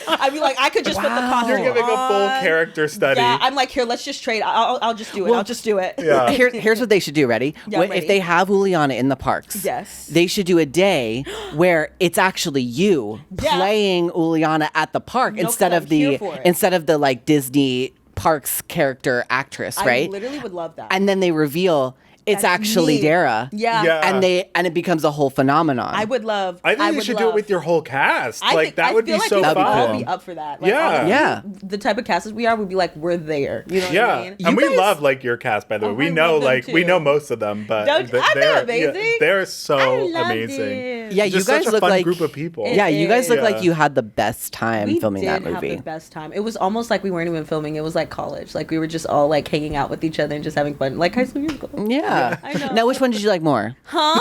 Speaker 7: I'd be like, I could just put the costume
Speaker 1: You're giving a full
Speaker 7: on.
Speaker 1: character study.
Speaker 7: Yeah, I'm like, here, let's just trade. I'll just do it. I'll just do it.
Speaker 1: Yeah.
Speaker 2: Here's what they should do. Ready?
Speaker 7: Yeah, I'm
Speaker 2: If
Speaker 7: ready.
Speaker 2: they have Uliana in the parks,
Speaker 7: Yes.
Speaker 2: they should do a day where it's actually you
Speaker 7: Yeah.
Speaker 2: playing Uliana at the park
Speaker 7: No, 'cause
Speaker 2: instead
Speaker 7: I'm
Speaker 2: of
Speaker 7: here for it.
Speaker 2: the like Disney parks character actress, right?
Speaker 7: I literally would love that.
Speaker 2: And then they reveal it's
Speaker 7: That's
Speaker 2: actually
Speaker 7: me.
Speaker 2: Dara.
Speaker 7: Yeah.
Speaker 1: Yeah.
Speaker 2: And it becomes a whole phenomenon.
Speaker 7: I would love.
Speaker 1: I think you
Speaker 7: would
Speaker 1: should do it
Speaker 7: love-
Speaker 1: with your whole cast.
Speaker 7: I
Speaker 1: Like,
Speaker 7: think-
Speaker 1: that
Speaker 7: I
Speaker 1: would be
Speaker 7: feel like
Speaker 1: so
Speaker 7: we
Speaker 2: That'd
Speaker 7: would
Speaker 2: be
Speaker 7: all
Speaker 1: fun.
Speaker 7: be up for that. Like,
Speaker 1: Yeah.
Speaker 7: honestly,
Speaker 2: Yeah.
Speaker 7: The type of cast we are would be like, we're there. You know what
Speaker 1: Yeah,
Speaker 7: I mean?
Speaker 1: and we
Speaker 2: guys-
Speaker 1: love like your cast. By the way,
Speaker 7: Oh,
Speaker 1: we
Speaker 7: I
Speaker 1: know
Speaker 7: love them,
Speaker 1: like we
Speaker 7: too.
Speaker 1: know most of them, but
Speaker 7: Don't- aren't they
Speaker 1: they're
Speaker 7: amazing?
Speaker 1: they're so
Speaker 7: I love
Speaker 1: amazing.
Speaker 7: them.
Speaker 2: Yeah, you
Speaker 1: Just
Speaker 2: guys
Speaker 1: such a
Speaker 2: look
Speaker 1: fun
Speaker 2: like
Speaker 1: group of people.
Speaker 2: Yeah, you guys look
Speaker 1: Yeah.
Speaker 2: like you had the best time
Speaker 7: We
Speaker 2: filming that
Speaker 7: did
Speaker 2: movie.
Speaker 7: have the best time. It was almost like we weren't even filming. It was like college. Like we were just all like hanging out with each other and just having fun, like High School Musical.
Speaker 2: Yeah.
Speaker 7: I know.
Speaker 2: Now, which one did you like more?
Speaker 7: No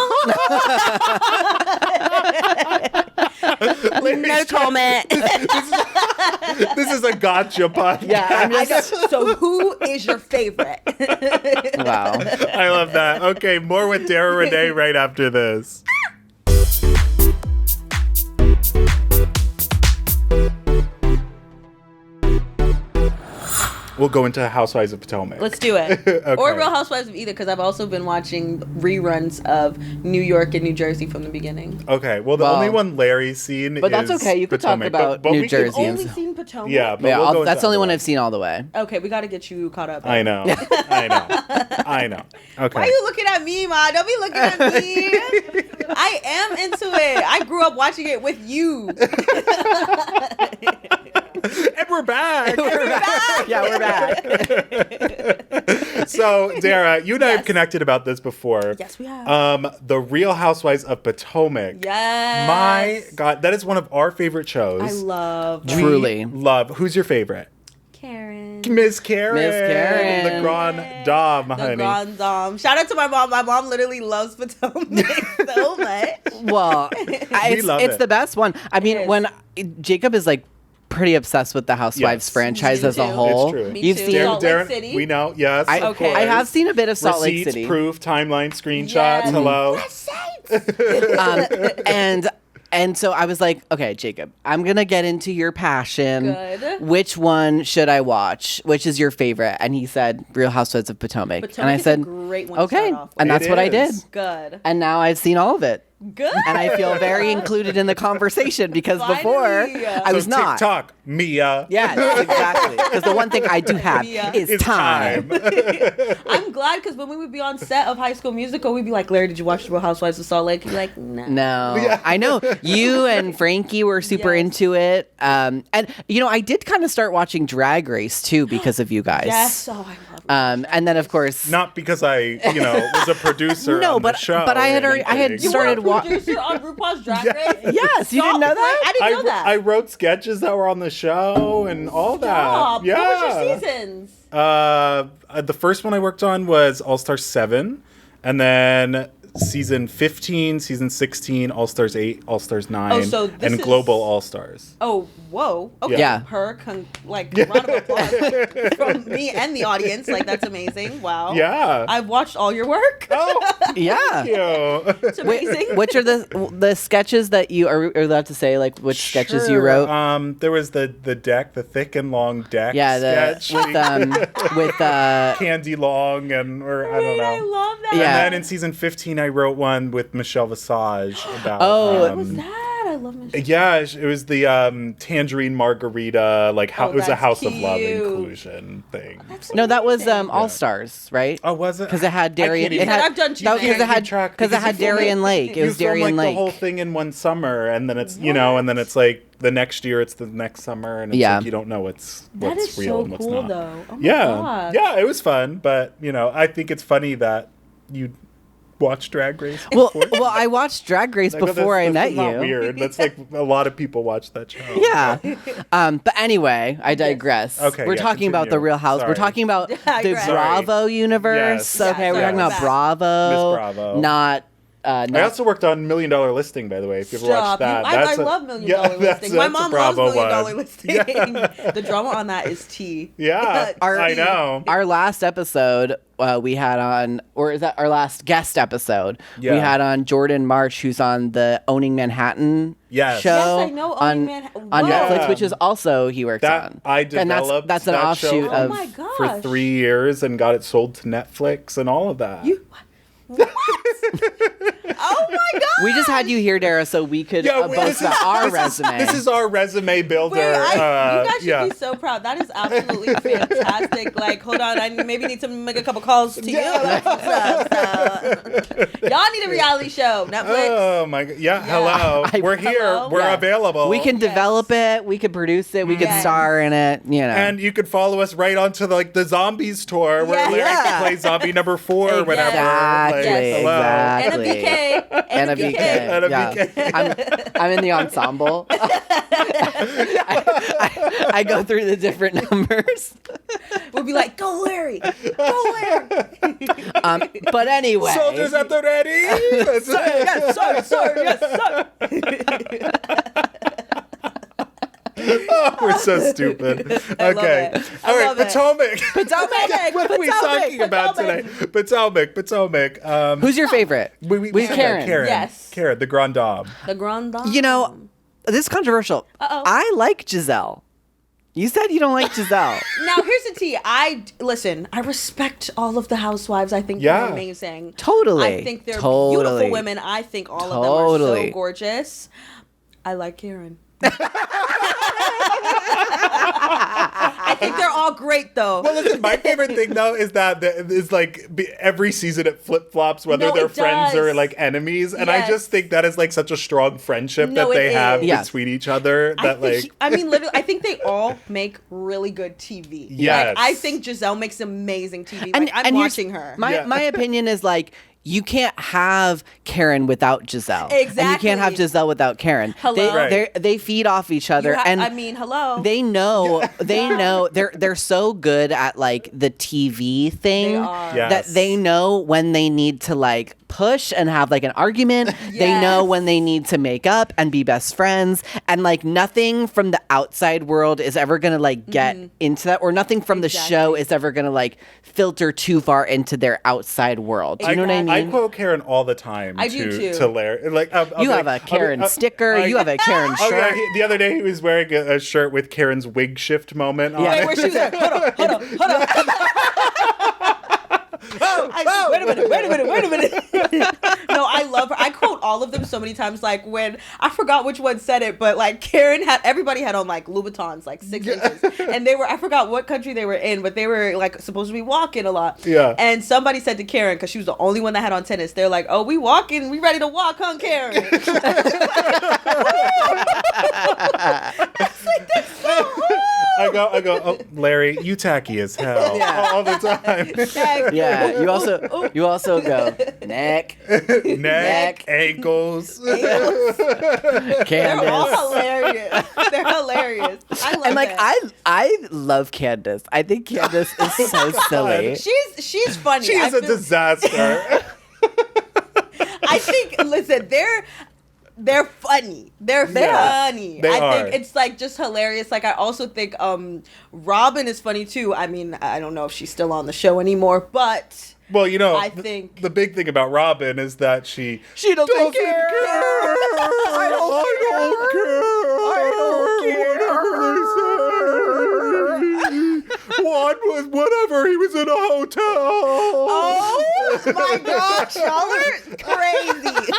Speaker 7: comment.
Speaker 1: This is a gotcha podcast.
Speaker 2: Yeah, I'm just
Speaker 7: So who is your favorite?
Speaker 2: wow.
Speaker 1: I love that. Okay, more with Dara Reneé right after this. We'll go into Housewives of Potomac.
Speaker 7: Let's do it.
Speaker 1: Okay.
Speaker 7: Or Real Housewives of either, because I've also been watching reruns of New York and New Jersey from the beginning.
Speaker 1: Okay, well, the
Speaker 2: Well,
Speaker 1: only one Larry's seen
Speaker 2: but that's
Speaker 1: is
Speaker 2: okay, you could talk
Speaker 1: Potomac,
Speaker 2: about
Speaker 1: but
Speaker 2: New
Speaker 1: we can-
Speaker 2: Jersey.
Speaker 7: Only seen Potomac.
Speaker 1: Yeah, but
Speaker 2: Yeah,
Speaker 1: we'll go
Speaker 2: that's
Speaker 1: into
Speaker 2: the only one
Speaker 1: other
Speaker 2: I've seen all the way.
Speaker 7: Okay, we got to get you caught up.
Speaker 1: I know. I know. Okay.
Speaker 7: Why are you looking at me, Ma? Don't be looking at me. I am into it. I grew up watching it with you.
Speaker 1: And we're back.
Speaker 2: Yeah, we're back.
Speaker 1: So, Dara, you and I have
Speaker 7: Yes.
Speaker 1: connected about this before.
Speaker 7: Yes, we have.
Speaker 1: The Real Housewives of Potomac.
Speaker 7: Yes.
Speaker 1: My God, that is one of our favorite shows.
Speaker 7: I love
Speaker 2: Truly.
Speaker 1: Love. Who's your favorite?
Speaker 7: Karen.
Speaker 1: Miss Karen.
Speaker 2: Miss Karen.
Speaker 1: The Grand Dame,
Speaker 7: The
Speaker 1: honey.
Speaker 7: Grand Dame. Shout out to my mom. My mom literally loves Potomac so much.
Speaker 2: Well, it's
Speaker 1: love it.
Speaker 2: the best one. I mean,
Speaker 7: is.
Speaker 2: when Jacob is like pretty obsessed with the Housewives
Speaker 1: Yes.
Speaker 2: franchise
Speaker 7: Me
Speaker 2: as a
Speaker 7: too.
Speaker 2: whole.
Speaker 1: It's true.
Speaker 7: Me
Speaker 2: You've
Speaker 7: too.
Speaker 2: seen
Speaker 7: Salt Lake City?
Speaker 1: We know, yes.
Speaker 2: I,
Speaker 1: of
Speaker 7: Okay.
Speaker 1: course.
Speaker 2: I have seen a bit of Salt Lake
Speaker 1: Receipts,
Speaker 2: City.
Speaker 1: proof, timeline, screenshots.
Speaker 7: Yes.
Speaker 1: Hello.
Speaker 2: And so I was like, okay, Jacob, I'm gonna get into your passion.
Speaker 7: Good.
Speaker 2: Which one should I watch? Which is your favorite? And he said Real Housewives of Potomac. And I
Speaker 7: is a
Speaker 2: said,
Speaker 7: great one to
Speaker 2: okay.
Speaker 7: start off with.
Speaker 2: And that's
Speaker 1: It
Speaker 2: what I did.
Speaker 1: is.
Speaker 7: Good.
Speaker 2: And now I've seen all of it.
Speaker 7: Good.
Speaker 2: And I feel very included in the conversation because before
Speaker 7: Finally.
Speaker 2: I was
Speaker 1: So
Speaker 2: not.
Speaker 1: TikTok, Mia.
Speaker 2: Yes, exactly. Because the one thing I do have
Speaker 7: Mia.
Speaker 2: is
Speaker 1: It's
Speaker 2: time.
Speaker 7: I'm glad because when we would be on set of High School Musical, we'd be like, Larry, did you watch The Real Housewives of Salt Lake? You're like, no.
Speaker 2: No, I know you and Frankie were super
Speaker 7: Yes.
Speaker 2: into it, and I did kind of start watching Drag Race too because of you guys.
Speaker 7: Yes. Oh, I love it.
Speaker 2: And then of course,
Speaker 1: Not because I, was a producer
Speaker 2: No,
Speaker 1: on
Speaker 2: but-
Speaker 1: the show.
Speaker 2: but I had
Speaker 1: or
Speaker 2: already- I had
Speaker 1: anything.
Speaker 2: started
Speaker 7: you were a
Speaker 2: wa-
Speaker 7: producer on RuPaul's Drag Race?
Speaker 2: yes, you didn't know that.
Speaker 7: I didn't know that.
Speaker 1: I wrote sketches that were on the show and all that.
Speaker 7: Stop.
Speaker 1: Yeah.
Speaker 7: What was your seasons?
Speaker 1: The first one I worked on was All Stars 7, and then season 15, season 16, All Stars 8, All Stars 9,
Speaker 7: Oh, so this
Speaker 1: and
Speaker 7: is-
Speaker 1: Global All Stars.
Speaker 7: Oh, whoa. Okay.
Speaker 2: Yeah.
Speaker 7: Round of applause from me and the audience. Like, that's amazing. Wow.
Speaker 1: Yeah.
Speaker 7: I've watched all your work.
Speaker 1: Oh,
Speaker 2: Yeah.
Speaker 1: thank you.
Speaker 7: It's amazing.
Speaker 2: Which are the sketches that you are allowed to say? Like which sketches you
Speaker 1: Sure.
Speaker 2: wrote?
Speaker 1: There was the deck, the thick and long deck
Speaker 2: Yeah,
Speaker 1: sketch.
Speaker 2: with
Speaker 1: Candy Long I don't know.
Speaker 7: I love that.
Speaker 2: Yeah.
Speaker 1: And then in season 15, I wrote one with Michelle Visage about.
Speaker 2: Oh.
Speaker 7: What was that? I love Michelle.
Speaker 1: Yeah, it was the Tangerine Margarita, it was a
Speaker 7: that's
Speaker 1: House of Love
Speaker 7: cute.
Speaker 1: inclusion thing.
Speaker 2: no, that was All Stars, right?
Speaker 1: Oh, was it?
Speaker 2: Because it had Darian.
Speaker 1: I can't
Speaker 2: It had,
Speaker 7: I've done too
Speaker 2: no,
Speaker 7: many.
Speaker 2: because it had
Speaker 1: track-
Speaker 2: because it
Speaker 1: because
Speaker 2: had
Speaker 1: you film
Speaker 2: Darian Lake. It
Speaker 1: You
Speaker 2: was
Speaker 1: film,
Speaker 2: Darian
Speaker 1: the
Speaker 2: Lake.
Speaker 1: whole thing in one summer, and then it's and then it's like the next year it's the next summer, and it's
Speaker 2: Yeah.
Speaker 1: like you don't know what's
Speaker 7: That is
Speaker 1: real
Speaker 7: so
Speaker 1: and what's
Speaker 7: cool,
Speaker 1: not.
Speaker 7: though. Oh my
Speaker 1: Yeah,
Speaker 7: God.
Speaker 1: yeah, it was fun, but I think it's funny that you watch Drag Race.
Speaker 2: Well,
Speaker 1: before.
Speaker 2: I watched Drag Race
Speaker 1: Like,
Speaker 2: before I met
Speaker 1: that's not
Speaker 2: you.
Speaker 1: Weird. That's like a lot of people watch that show.
Speaker 2: Yeah. But anyway, I digress.
Speaker 1: Okay,
Speaker 2: We're
Speaker 1: yeah,
Speaker 2: talking about the
Speaker 1: continue.
Speaker 2: Real House. We're
Speaker 1: Sorry.
Speaker 2: talking about the
Speaker 7: Digress.
Speaker 2: Bravo universe.
Speaker 1: Yes.
Speaker 2: Okay,
Speaker 7: Yeah,
Speaker 2: we're talking
Speaker 7: sorry.
Speaker 2: about Bravo.
Speaker 1: Miss Bravo.
Speaker 2: Not
Speaker 1: I also worked on $1 Million Listing, by the way. If you ever watched
Speaker 7: Stop.
Speaker 1: that,
Speaker 7: I love $1 Million Listing. My mom loves $1 Million Listing. The drama on that is tea.
Speaker 1: Yeah, I know.
Speaker 2: Our last episode we had on, or is that our last guest episode?
Speaker 1: Yeah.
Speaker 2: We had on Jordan March, who's on the Owning Manhattan
Speaker 1: Yes.
Speaker 2: show
Speaker 7: Yes, I know
Speaker 2: on,
Speaker 7: Owning Manhattan.
Speaker 2: on
Speaker 7: Whoa.
Speaker 2: Netflix, which is also he works
Speaker 1: That
Speaker 2: on.
Speaker 1: I
Speaker 2: And
Speaker 1: developed
Speaker 2: that's an
Speaker 1: that
Speaker 2: offshoot
Speaker 1: show
Speaker 2: of.
Speaker 7: Oh my gosh.
Speaker 1: for 3 years and got it sold to Netflix and all of that.
Speaker 7: Oh my god!
Speaker 2: We just had you here, Dara, so we could boast about our resume.
Speaker 1: This is our resume builder.
Speaker 7: Wait, you guys should
Speaker 1: yeah.
Speaker 7: be so proud. That is absolutely fantastic. Like, hold on, I maybe need to make a couple calls to you. About some stuff, so. Y'all need a reality show. Netflix.
Speaker 1: Oh my god! Yeah, hello. We're here.
Speaker 7: Hello?
Speaker 1: We're
Speaker 2: Yeah.
Speaker 1: available.
Speaker 2: We can develop it. We could produce it. We could
Speaker 7: Yes.
Speaker 2: star in it.
Speaker 1: And you could follow us right onto the Zombies tour where
Speaker 7: Yes.
Speaker 1: Larry
Speaker 2: Yeah.
Speaker 1: plays zombie number 4 or whatever.
Speaker 2: Exactly.
Speaker 1: Hello.
Speaker 7: And a
Speaker 2: Exactly.
Speaker 7: BK.
Speaker 2: And a BK.
Speaker 1: And a
Speaker 2: Yeah.
Speaker 1: BK.
Speaker 2: I'm in the ensemble. I go through the different numbers.
Speaker 7: We'll be like, go Larry. Go Larry.
Speaker 2: But anyway.
Speaker 1: Soldiers at the ready. That's it.
Speaker 7: Yes, sir. Yes, sir.
Speaker 1: Oh, we're so stupid. Okay.
Speaker 7: it.
Speaker 1: All right,
Speaker 7: love it.
Speaker 1: Potomac.
Speaker 7: Potomac.
Speaker 1: What are we talking about today? Potomac.
Speaker 2: Who's your favorite?
Speaker 1: we
Speaker 2: Karen.
Speaker 7: Yes.
Speaker 1: Karen, the Grand Dame.
Speaker 7: The Grand Dame.
Speaker 2: You know, this is controversial.
Speaker 7: Uh-oh.
Speaker 2: I like Giselle. You said you don't like Giselle.
Speaker 7: Now here's the tea. I respect all of the housewives. I think
Speaker 1: Yeah.
Speaker 7: they're amazing.
Speaker 2: Totally.
Speaker 7: I think they're
Speaker 2: Totally.
Speaker 7: beautiful women. I think all of them are
Speaker 2: Totally.
Speaker 7: so gorgeous. I like Karen. I think they're all great though.
Speaker 1: Well, listen, my favorite thing though is that every season it flip flops whether
Speaker 7: No,
Speaker 1: they're
Speaker 7: it
Speaker 1: friends
Speaker 7: does.
Speaker 1: or like enemies, and I
Speaker 7: Yes.
Speaker 1: just think that is like such a strong friendship
Speaker 7: No,
Speaker 1: that they
Speaker 7: it
Speaker 1: have
Speaker 7: is.
Speaker 2: Yes.
Speaker 1: between each other. That
Speaker 7: literally, I think they all make really good TV.
Speaker 1: Yes.
Speaker 7: Like, I think Giselle makes amazing TV.
Speaker 2: And
Speaker 7: Like, I'm
Speaker 2: here's-
Speaker 7: watching her.
Speaker 2: My
Speaker 1: Yeah.
Speaker 2: my opinion is like you can't have Karen without Giselle.
Speaker 7: Exactly.
Speaker 2: And you can't have Giselle without Karen.
Speaker 7: Hello?
Speaker 2: They feed off each other. And
Speaker 7: hello.
Speaker 2: they know they're so good at like the TV thing
Speaker 7: They are.
Speaker 2: that they know when they need to like push and have like an argument. They know when they need to make up and be best friends, and like nothing from the outside world is ever gonna like get into that, or nothing from the show is ever gonna like filter too far into their outside world. Do you know what I mean?
Speaker 1: I quote Karen all the time.
Speaker 7: I do too.
Speaker 1: To Larry. Like,
Speaker 2: you have a Karen sticker. You have a Karen shirt.
Speaker 1: Oh yeah, the other day he was wearing a shirt with Karen's wig shift moment on
Speaker 2: Yeah.
Speaker 1: it.
Speaker 7: Wait, where she was at? Hold on. Wait a minute. No, I love her. I quote all of them so many times. Like when I forgot which one said it, but like everybody had on like Louboutins, like 6 inches, and I forgot what country they were in, but they were like supposed to be walking a lot.
Speaker 1: Yeah.
Speaker 7: And somebody said to Karen, because she was the only one that had on tennis, they're like, "Oh, we walking, we ready to walk, huh, Karen?" That's so
Speaker 1: I go, oh, Larry, you tacky as hell all the time.
Speaker 2: Yeah, you also go neck,
Speaker 1: Neck, ankles.
Speaker 2: Candace.
Speaker 7: They're all hilarious. They're hilarious. I love
Speaker 2: And like
Speaker 7: that.
Speaker 2: I love Candace. I think Candace is so silly.
Speaker 7: She's funny.
Speaker 1: She is a disaster.
Speaker 7: I think. Listen, they're funny. They're funny.
Speaker 1: They
Speaker 7: I
Speaker 1: are.
Speaker 7: think it's like just hilarious. Like I also think Robin is funny too. I mean, I don't know if she's still on the show anymore, but
Speaker 1: Well, you know,
Speaker 7: I think
Speaker 1: the big thing about Robin is that she
Speaker 2: Doesn't care.
Speaker 1: I don't care. Whatever. He was in a hotel.
Speaker 7: oh my gosh, y'all are crazy.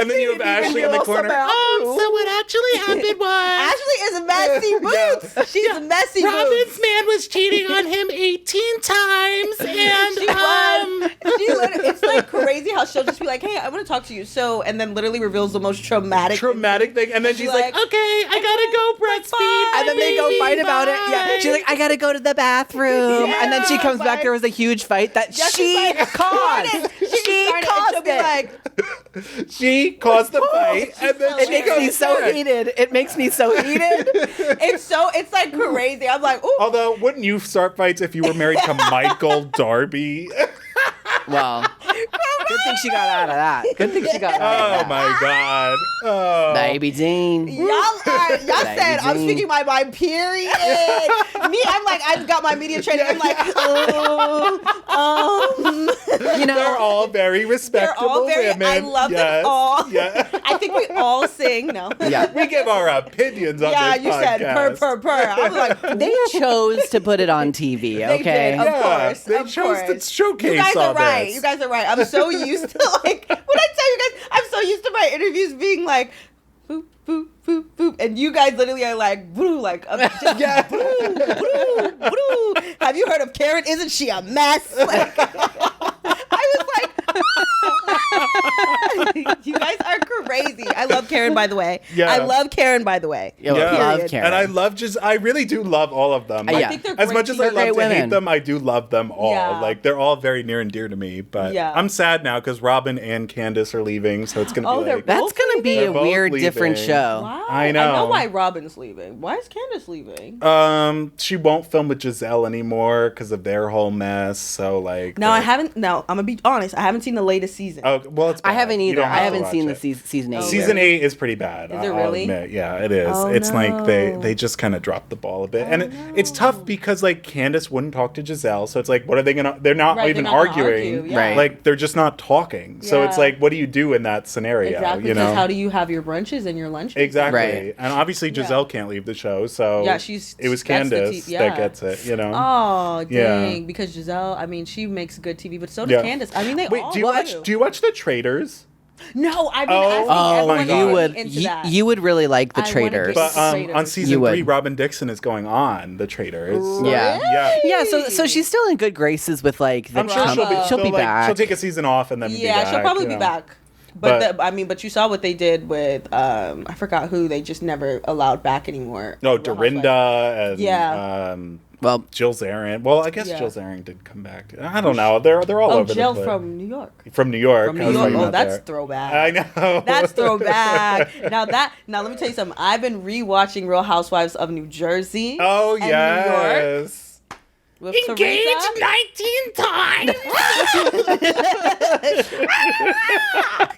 Speaker 1: And then you have Ashley in the corner.
Speaker 5: So what actually happened was
Speaker 7: Ashley is messy boots. She's messy boots.
Speaker 5: man was cheating on him 18 times, and
Speaker 7: It's like crazy how she'll just be like, "Hey, I want to talk to you." So, and then literally reveals the most traumatic
Speaker 1: thing. And then she's like,
Speaker 5: okay, I gotta go breastfeed.
Speaker 2: And then they go fight about it. Yeah, she's like, I gotta go to the bathroom, and then she comes back. There was a huge fight that she caused. She caused it.
Speaker 1: she caused the fight. And then
Speaker 2: It
Speaker 1: she
Speaker 2: makes
Speaker 1: goes
Speaker 2: me so
Speaker 1: back.
Speaker 2: heated. It makes me so heated.
Speaker 7: It's like crazy. I'm like, ooh.
Speaker 1: Although, wouldn't you start fights if you were married to Michael Darby?
Speaker 2: Well, good thing she got out of that. Good thing she got out of
Speaker 1: Oh
Speaker 2: that.
Speaker 1: my God. Oh.
Speaker 2: Baby Dean.
Speaker 7: Y'all said I'm speaking my mind, period. Me, I'm like, I've got my media training. I'm like,
Speaker 2: You know,
Speaker 1: They're all very
Speaker 7: they're
Speaker 1: respectable
Speaker 7: all very,
Speaker 1: women.
Speaker 7: I love
Speaker 1: Yes.
Speaker 7: them all.
Speaker 1: Yeah.
Speaker 7: I think we all sing. No.
Speaker 2: yeah.
Speaker 1: We give our opinions on
Speaker 7: Yeah,
Speaker 1: this
Speaker 7: you said
Speaker 1: podcast.
Speaker 7: purr. I'm like,
Speaker 2: They chose to put it on TV,
Speaker 7: They
Speaker 2: okay?
Speaker 7: did, of course.
Speaker 1: They
Speaker 7: of
Speaker 1: chose to
Speaker 7: course.
Speaker 1: showcase
Speaker 7: You guys
Speaker 1: all
Speaker 7: are right.
Speaker 1: this.
Speaker 7: You guys are right. I'm so used to like when I tell you guys, I'm so used to my interviews being like, boop boop boop boop, and you guys literally are like, boo, like, just,
Speaker 1: Yeah.
Speaker 7: boo, boo, boo. Have you heard of Karen? Isn't she a mess? Like, I was like. You guys are crazy. I love Karen, by the way.
Speaker 1: Yeah.
Speaker 7: I love Karen, by the way.
Speaker 2: Yo,
Speaker 1: Yeah.
Speaker 2: love
Speaker 7: Period.
Speaker 2: Karen.
Speaker 1: And I really do love all of them.
Speaker 2: Yeah.
Speaker 7: I think they're
Speaker 1: As
Speaker 7: great
Speaker 1: much as I
Speaker 7: people.
Speaker 1: love to
Speaker 2: Great
Speaker 1: hate
Speaker 2: women.
Speaker 1: them, I do love them all.
Speaker 7: Yeah.
Speaker 1: Like, they're all very near and dear to me. But
Speaker 7: Yeah.
Speaker 1: I'm sad now because Robin and Candace are leaving, so it's going to
Speaker 7: Oh,
Speaker 1: be
Speaker 7: they're
Speaker 1: like...
Speaker 2: That's gonna be
Speaker 1: They're
Speaker 2: a
Speaker 1: both
Speaker 2: weird, different
Speaker 1: leaving.
Speaker 2: show.
Speaker 7: Wow.
Speaker 1: I know.
Speaker 7: I know why Robin's leaving. Why is Candace leaving?
Speaker 1: She won't film with Giselle anymore because of their whole mess. So, like...
Speaker 7: No, I haven't. No, I'm gonna be honest. I haven't seen the latest season.
Speaker 1: Oh, well, it's
Speaker 2: I
Speaker 1: bad.
Speaker 2: haven't
Speaker 1: You
Speaker 2: either.
Speaker 1: don't
Speaker 2: I
Speaker 1: have to
Speaker 2: haven't
Speaker 1: watch
Speaker 2: seen
Speaker 1: it.
Speaker 2: the season 8.
Speaker 1: Season 8 is pretty bad.
Speaker 7: Is it
Speaker 1: I'll
Speaker 7: really?
Speaker 1: admit. Yeah, it is.
Speaker 7: Oh,
Speaker 1: It's like
Speaker 7: no.
Speaker 1: they just kind of dropped the ball a bit, and it's tough because like Candace wouldn't talk to Giselle, so it's like, what are they gonna? They're not
Speaker 7: Right,
Speaker 1: even
Speaker 7: they're not gonna
Speaker 1: arguing.
Speaker 7: argue, yeah.
Speaker 2: Right.
Speaker 1: Like they're just not talking. So it's
Speaker 7: Yeah.
Speaker 1: like, what do you do in that scenario?
Speaker 7: Exactly.
Speaker 1: You know.
Speaker 7: Because how do you have your brunches and your lunches?
Speaker 1: Exactly.
Speaker 2: Right.
Speaker 1: And obviously Giselle can't leave the show, so
Speaker 7: Yeah,
Speaker 1: it was
Speaker 7: that's the
Speaker 1: Candace
Speaker 7: yeah.
Speaker 1: that gets it. You know.
Speaker 7: Oh
Speaker 1: Yeah.
Speaker 7: dang! Because Giselle, I mean, she makes good TV, but so does
Speaker 1: Yeah.
Speaker 7: Candace. I mean, they
Speaker 1: Wait,
Speaker 7: all
Speaker 1: do you watch The Traitors?
Speaker 7: No, I've been
Speaker 1: Oh,
Speaker 7: asking
Speaker 1: oh
Speaker 7: everyone
Speaker 1: my
Speaker 7: to
Speaker 1: God.
Speaker 2: you
Speaker 7: get
Speaker 2: would.
Speaker 7: into that.
Speaker 2: You would really like The
Speaker 7: I wanna
Speaker 2: Traitors.
Speaker 7: get-
Speaker 1: But
Speaker 7: Traitors.
Speaker 1: on
Speaker 2: You
Speaker 1: season
Speaker 2: would.
Speaker 1: 3, Robin Dixon is going on The Traitors. So,
Speaker 2: Yeah.
Speaker 1: Yeah.
Speaker 2: Yeah, so she's still in good graces with like the
Speaker 1: I'm sure she'll be
Speaker 2: back.
Speaker 1: She'll take a season off and then be
Speaker 7: Yeah,
Speaker 1: back.
Speaker 7: she'll probably
Speaker 1: you
Speaker 7: be
Speaker 1: know.
Speaker 7: back. But you saw what they did with I forgot who they just never allowed back anymore.
Speaker 1: No,
Speaker 7: Real Housewives.
Speaker 1: Dorinda and
Speaker 7: Yeah.
Speaker 2: Well,
Speaker 1: Jill Zarin. Well, I guess
Speaker 7: Yeah.
Speaker 1: Jill Zarin did come back. I don't know. They're all
Speaker 7: Oh,
Speaker 1: over
Speaker 7: Jill
Speaker 1: the place.
Speaker 7: from New York.
Speaker 1: From New York.
Speaker 7: From
Speaker 1: I
Speaker 7: New
Speaker 1: was
Speaker 7: York.
Speaker 1: talking
Speaker 7: Oh,
Speaker 1: about
Speaker 7: that's
Speaker 1: there.
Speaker 7: throwback.
Speaker 1: I know.
Speaker 7: That's throwback. Now let me tell you something. I've been rewatching Real Housewives of New Jersey.
Speaker 1: Oh,
Speaker 7: and New York
Speaker 1: yes.
Speaker 7: with
Speaker 6: Engaged
Speaker 7: Teresa.
Speaker 6: 19 times.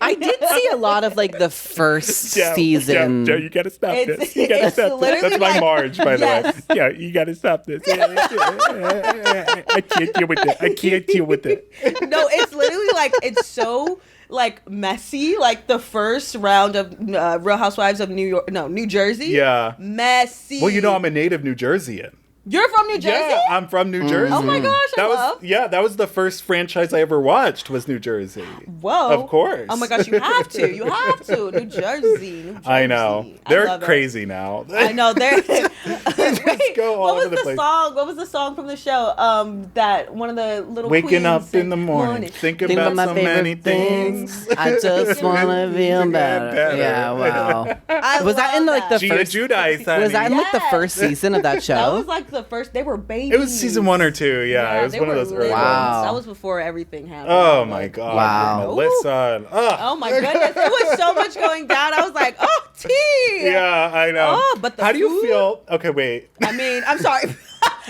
Speaker 2: I did see a lot of like the first season.
Speaker 1: Joe, you gotta stop
Speaker 7: It's-
Speaker 1: this. You gotta
Speaker 7: it's
Speaker 1: stop this.
Speaker 7: literally
Speaker 1: That's my
Speaker 7: like-
Speaker 1: Marge, by the
Speaker 7: Yes.
Speaker 1: way. Yeah, you gotta stop this. I can't deal with it. I can't deal with it.
Speaker 7: No, it's literally like it's so like messy. Like the first round of Real Housewives of New Jersey.
Speaker 1: Yeah.
Speaker 7: Messy.
Speaker 1: Well, you know, I'm a native New Jerseyan.
Speaker 7: You're from New Jersey?
Speaker 1: Yeah, I'm from New Jersey.
Speaker 7: Oh my gosh,
Speaker 1: that was the first franchise I ever watched was New Jersey.
Speaker 7: Whoa.
Speaker 1: Of course.
Speaker 7: Oh my gosh, you have to. You have to. New Jersey.
Speaker 1: I know.
Speaker 7: I
Speaker 1: They're
Speaker 7: love it.
Speaker 1: crazy now.
Speaker 7: I know they're Wait,
Speaker 1: go all
Speaker 7: what was
Speaker 1: over the
Speaker 7: the
Speaker 1: place.
Speaker 7: song? What was the song from the show? That one of the little
Speaker 1: Waking
Speaker 7: queens
Speaker 1: up in
Speaker 7: sang-
Speaker 1: the morning, thinking
Speaker 2: Think
Speaker 1: about
Speaker 2: my
Speaker 1: so
Speaker 2: favorite
Speaker 1: many things.
Speaker 2: I just want to feel better. Yeah, wow.
Speaker 7: I
Speaker 2: Was that in
Speaker 7: love
Speaker 2: like the
Speaker 1: Gia
Speaker 2: first?
Speaker 1: Giudice, honey.
Speaker 2: Was that in like the
Speaker 7: Yes.
Speaker 2: first season of that show?
Speaker 7: That was like the first. They were babies.
Speaker 1: It was season 1 or 2. Yeah, it was
Speaker 7: they
Speaker 1: one of
Speaker 7: were
Speaker 1: those early
Speaker 7: little.
Speaker 2: Wow.
Speaker 1: ones.
Speaker 7: That was before everything happened.
Speaker 1: Oh my God.
Speaker 2: Wow.
Speaker 1: Melissa.
Speaker 7: Oh my goodness, there was so much going down. I was like, oh, tea.
Speaker 1: Yeah, I know.
Speaker 7: Oh, but the
Speaker 1: how do you
Speaker 7: food?
Speaker 1: feel? Okay, wait.
Speaker 7: I mean, I'm sorry.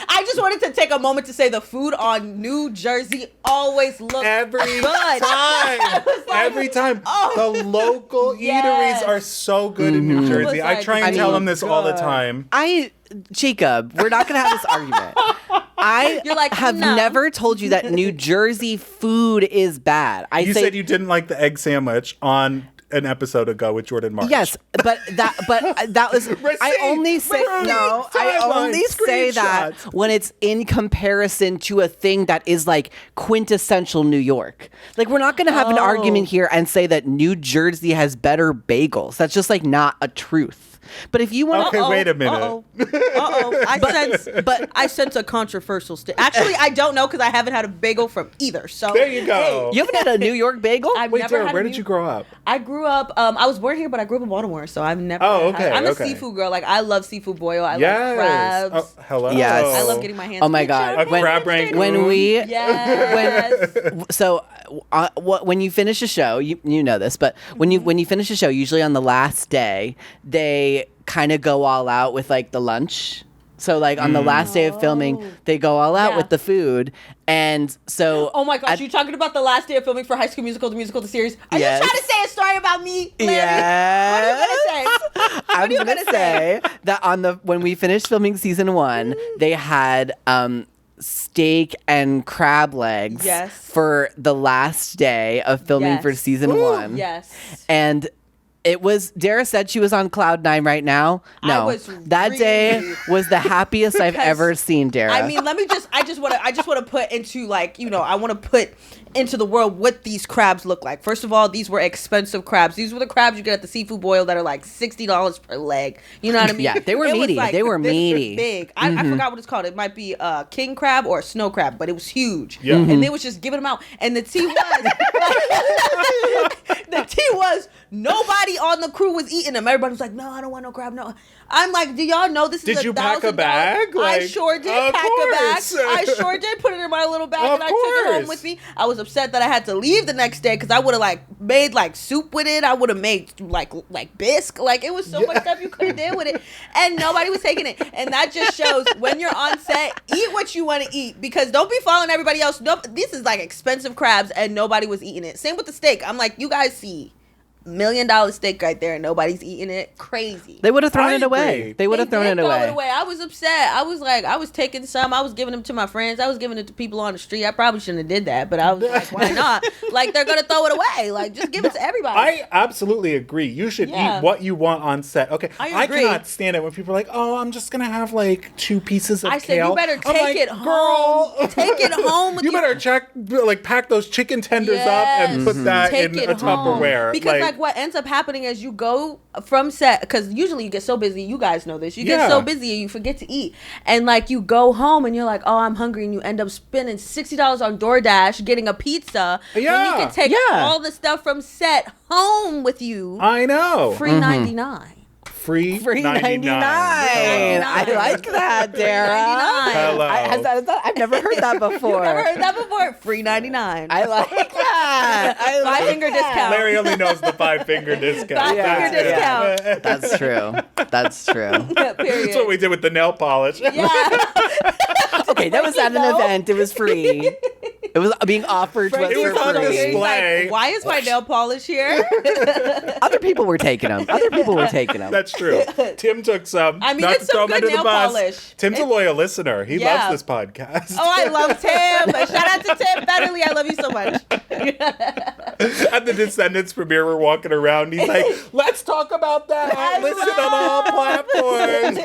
Speaker 7: I just wanted to take a moment to say the food on New Jersey always looked
Speaker 1: Every
Speaker 7: good.
Speaker 1: time,
Speaker 7: I was like,
Speaker 1: every time,
Speaker 7: oh.
Speaker 1: the local
Speaker 7: Yes.
Speaker 1: eateries are so good in New
Speaker 7: It
Speaker 1: Jersey.
Speaker 7: was
Speaker 1: I
Speaker 7: like,
Speaker 1: try and
Speaker 2: I
Speaker 1: tell
Speaker 2: mean,
Speaker 1: them this all the
Speaker 7: good.
Speaker 1: time.
Speaker 2: Jacob, we're not gonna have this argument.
Speaker 7: You're like,
Speaker 2: have
Speaker 7: no.
Speaker 2: never told you that New Jersey food is bad.
Speaker 1: You said you didn't like the egg sandwich on an episode ago with Jordan March.
Speaker 2: Yes, but that was I only say no. I only say that when it's in comparison to a thing that is like quintessential New York. Like we're not going to have an argument here and say that New Jersey has better bagels. That's just like not a truth. But if you want
Speaker 1: Okay, wait a minute.
Speaker 7: I sense a controversial Actually, I don't know because I haven't had a bagel from either. So
Speaker 1: There you go.
Speaker 2: you haven't had a New York bagel?
Speaker 7: I've
Speaker 1: Wait,
Speaker 7: never
Speaker 1: Dara,
Speaker 7: had
Speaker 1: where
Speaker 7: a
Speaker 1: did you grow up?
Speaker 7: I grew up. I was born here, but I grew up in Baltimore, so I've never.
Speaker 1: Oh,
Speaker 7: had-
Speaker 1: okay,
Speaker 7: I'm a
Speaker 1: okay.
Speaker 7: seafood girl. Like I love seafood boil. I
Speaker 1: Yes.
Speaker 7: love crabs.
Speaker 1: Oh, hello.
Speaker 2: Yes.
Speaker 7: I love getting my hands.
Speaker 2: Oh my God.
Speaker 1: A crab rangoon.
Speaker 2: When we
Speaker 7: Yes.
Speaker 2: so when you finish a show, you know this, but when you finish a show, usually on the last day, they kind of go all out with like the lunch. So like on the last day of filming, they go all out
Speaker 7: Yeah.
Speaker 2: with the food, and so
Speaker 7: Oh my gosh,
Speaker 2: at-
Speaker 7: you talking about the last day of filming for High School Musical, the series? Are
Speaker 2: Yes.
Speaker 7: you trying to say a story about me, Larry?
Speaker 2: Yes.
Speaker 7: What are you gonna say?
Speaker 2: I'm
Speaker 7: you
Speaker 2: gonna
Speaker 7: gonna
Speaker 2: say that when we finished filming season 1, they had steak and crab legs
Speaker 7: Yes.
Speaker 2: for the last day of filming
Speaker 7: Yes.
Speaker 2: for season 1.
Speaker 7: Yes.
Speaker 2: And it was, Dara said she was on cloud 9 right now. No,
Speaker 7: I was
Speaker 2: that day
Speaker 7: really-
Speaker 2: was the happiest I've
Speaker 7: Because,
Speaker 2: ever seen Dara.
Speaker 7: I mean, I just want to put into like, I want to put into the world what these crabs look like. First of all, these were expensive crabs. These were the crabs you get at the seafood boil that are like $60 per leg. You know what I mean?
Speaker 2: Yeah, they were
Speaker 7: It was
Speaker 2: meaty. They were
Speaker 7: this
Speaker 2: meaty.
Speaker 7: big. I forgot what it's called. It might be a king crab or a snow crab, but it was huge.
Speaker 1: Yeah.
Speaker 7: And they was just giving them out. And the tea was nobody on the crew was eating them. Everybody was like, no, I don't want no crab. No. I'm like, do y'all know this is
Speaker 1: Did you pack a
Speaker 7: $1,000?
Speaker 1: bag?
Speaker 7: I
Speaker 1: Like,
Speaker 7: sure did
Speaker 1: of
Speaker 7: pack a bag.
Speaker 1: course.
Speaker 7: I sure did put it in my little bag
Speaker 1: Of
Speaker 7: and I took it home
Speaker 1: course.
Speaker 7: with me. I was upset that I had to leave the next day because I would have like made like soup with it. I would have made like bisque. Like it was so much stuff you could have did with it, and nobody was taking it. And that just shows when you're on set, eat what you want to eat because don't be following everybody else. No, this is like expensive crabs and nobody was eating it. Same with the steak. I'm like, you guys see $1 million steak right there and nobody's eating it. Crazy.
Speaker 2: they would have thrown
Speaker 1: I
Speaker 2: it away.
Speaker 1: agree.
Speaker 2: They would have thrown
Speaker 7: did
Speaker 2: it
Speaker 7: throw
Speaker 2: away.
Speaker 7: I was upset. I was like, I was taking some. I was giving them to my friends. I was giving it to people on the street. I probably shouldn't have did that, but I was like, why not? Like they're gonna throw it away. Like just give it to everybody.
Speaker 1: I absolutely agree. You should
Speaker 7: Yeah.
Speaker 1: eat what you want on set. Okay,
Speaker 7: I agree.
Speaker 1: cannot stand it when people are like, "Oh, I'm just gonna have like 2 pieces of
Speaker 7: I said,
Speaker 1: kale."
Speaker 7: you better
Speaker 1: I'm
Speaker 7: take
Speaker 1: like,
Speaker 7: it
Speaker 1: girl,
Speaker 7: home. Take it home with
Speaker 1: you
Speaker 7: you.
Speaker 1: better pack those chicken tenders up and
Speaker 7: Yes.
Speaker 1: put that
Speaker 7: Take
Speaker 1: in
Speaker 7: it
Speaker 1: a
Speaker 7: home.
Speaker 1: Tupperware.
Speaker 7: Because like what ends up happening is you go from set, because usually you get so busy, you guys know this, you
Speaker 1: Yeah.
Speaker 7: get so busy and you forget to eat, and like you go home and you're like, oh, I'm hungry, and you end up spending $60 on DoorDash getting a pizza when you
Speaker 1: Yeah.
Speaker 7: can take
Speaker 2: Yeah.
Speaker 7: all the stuff from set home with you
Speaker 1: I know.
Speaker 7: free $99.
Speaker 1: Free
Speaker 2: Free
Speaker 1: 99.
Speaker 2: 99. I like that, Dara.
Speaker 1: Hello.
Speaker 2: I've never heard that before.
Speaker 7: Never heard that before. Free 99.
Speaker 2: I like that. I like
Speaker 7: 5-finger discount.
Speaker 1: Larry only knows the 5-finger discount.
Speaker 7: 5-finger discount.
Speaker 2: That's true. That's true.
Speaker 7: Yeah, period.
Speaker 1: That's what we did with the nail polish.
Speaker 7: Yeah.
Speaker 2: Okay, that was at an event. It was free. It was being offered to us
Speaker 1: It was
Speaker 2: for
Speaker 1: on
Speaker 2: free.
Speaker 7: He's
Speaker 1: display.
Speaker 7: like, why is my nail polish here?
Speaker 2: Other people were taking them.
Speaker 1: That's true. Tim took some.
Speaker 7: I mean,
Speaker 1: not
Speaker 7: it's
Speaker 1: to throw
Speaker 7: some
Speaker 1: him
Speaker 7: good
Speaker 1: under the
Speaker 7: nail
Speaker 1: bus.
Speaker 7: polish.
Speaker 1: Tim's a loyal listener. He
Speaker 7: Yeah.
Speaker 1: loves this podcast.
Speaker 7: Oh, I love Tim. Shout out to Tim Betterly. I love you so much.
Speaker 1: At the Descendants premiere, we're walking around. He's like, let's talk about that. Listen on all platforms.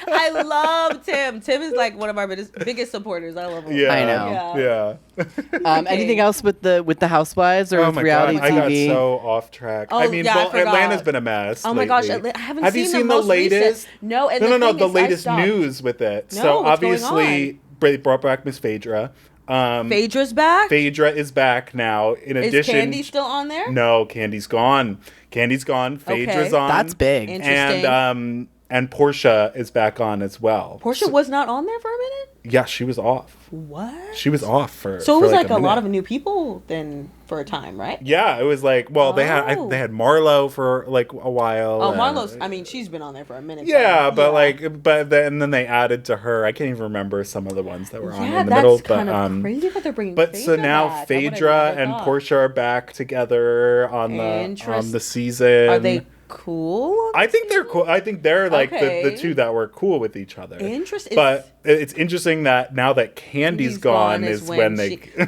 Speaker 7: I love Tim. Tim is like one of our biggest supporters. I love him.
Speaker 1: Yeah.
Speaker 2: I know.
Speaker 1: Yeah.
Speaker 2: Anything else with the Housewives or
Speaker 1: Oh
Speaker 2: with
Speaker 1: my
Speaker 2: reality
Speaker 1: God, I got
Speaker 2: TV?
Speaker 1: so off track.
Speaker 7: Oh,
Speaker 1: I mean,
Speaker 7: yeah, I forgot.
Speaker 1: Atlanta's been a mess.
Speaker 7: Oh my gosh,
Speaker 1: lately.
Speaker 7: I haven't
Speaker 1: Have you seen
Speaker 7: the
Speaker 1: the
Speaker 7: most
Speaker 1: latest?
Speaker 7: recent. No, and
Speaker 1: No,
Speaker 7: thing
Speaker 1: the
Speaker 7: is, I
Speaker 1: latest
Speaker 7: stopped.
Speaker 1: news with it.
Speaker 7: No,
Speaker 1: So
Speaker 7: what's going
Speaker 1: obviously, they brought back Miss Phaedra.
Speaker 7: Phaedra's back.
Speaker 1: Phaedra is back now. In
Speaker 7: Is
Speaker 1: addition,
Speaker 7: Candy still on there?
Speaker 1: No, Candy's gone. Candy's gone. Phaedra's
Speaker 7: Okay.
Speaker 1: on.
Speaker 2: That's big.
Speaker 7: Interesting.
Speaker 1: And Portia is back on as well.
Speaker 7: Portia was not on there for a minute.
Speaker 1: Yeah, she was off.
Speaker 7: What?
Speaker 1: She was off for.
Speaker 7: So it
Speaker 1: for
Speaker 7: was like a
Speaker 1: minute.
Speaker 7: lot of new people then for a time, right?
Speaker 1: Yeah, it was like they
Speaker 7: Oh.
Speaker 1: had Marlo for like a while.
Speaker 7: Oh, Marlo's. I mean, she's been on there for a minute.
Speaker 1: Yeah,
Speaker 7: though.
Speaker 1: but then they added to her. I can't even remember some of the ones that were on
Speaker 7: Yeah,
Speaker 1: in the
Speaker 7: that's
Speaker 1: middle.
Speaker 7: kind
Speaker 1: But
Speaker 7: of crazy that they're bringing.
Speaker 1: but so
Speaker 7: Phaedra
Speaker 1: now
Speaker 7: back. I would've
Speaker 1: Phaedra
Speaker 7: never
Speaker 1: and
Speaker 7: thought.
Speaker 1: Portia are back together on the season.
Speaker 7: Are they cool?
Speaker 1: I think they're cool. I think they're like the
Speaker 7: Okay.
Speaker 1: two that were cool with each other.
Speaker 7: Interesting.
Speaker 1: But it's interesting that now that Candy's gone is when they.
Speaker 7: Interesting,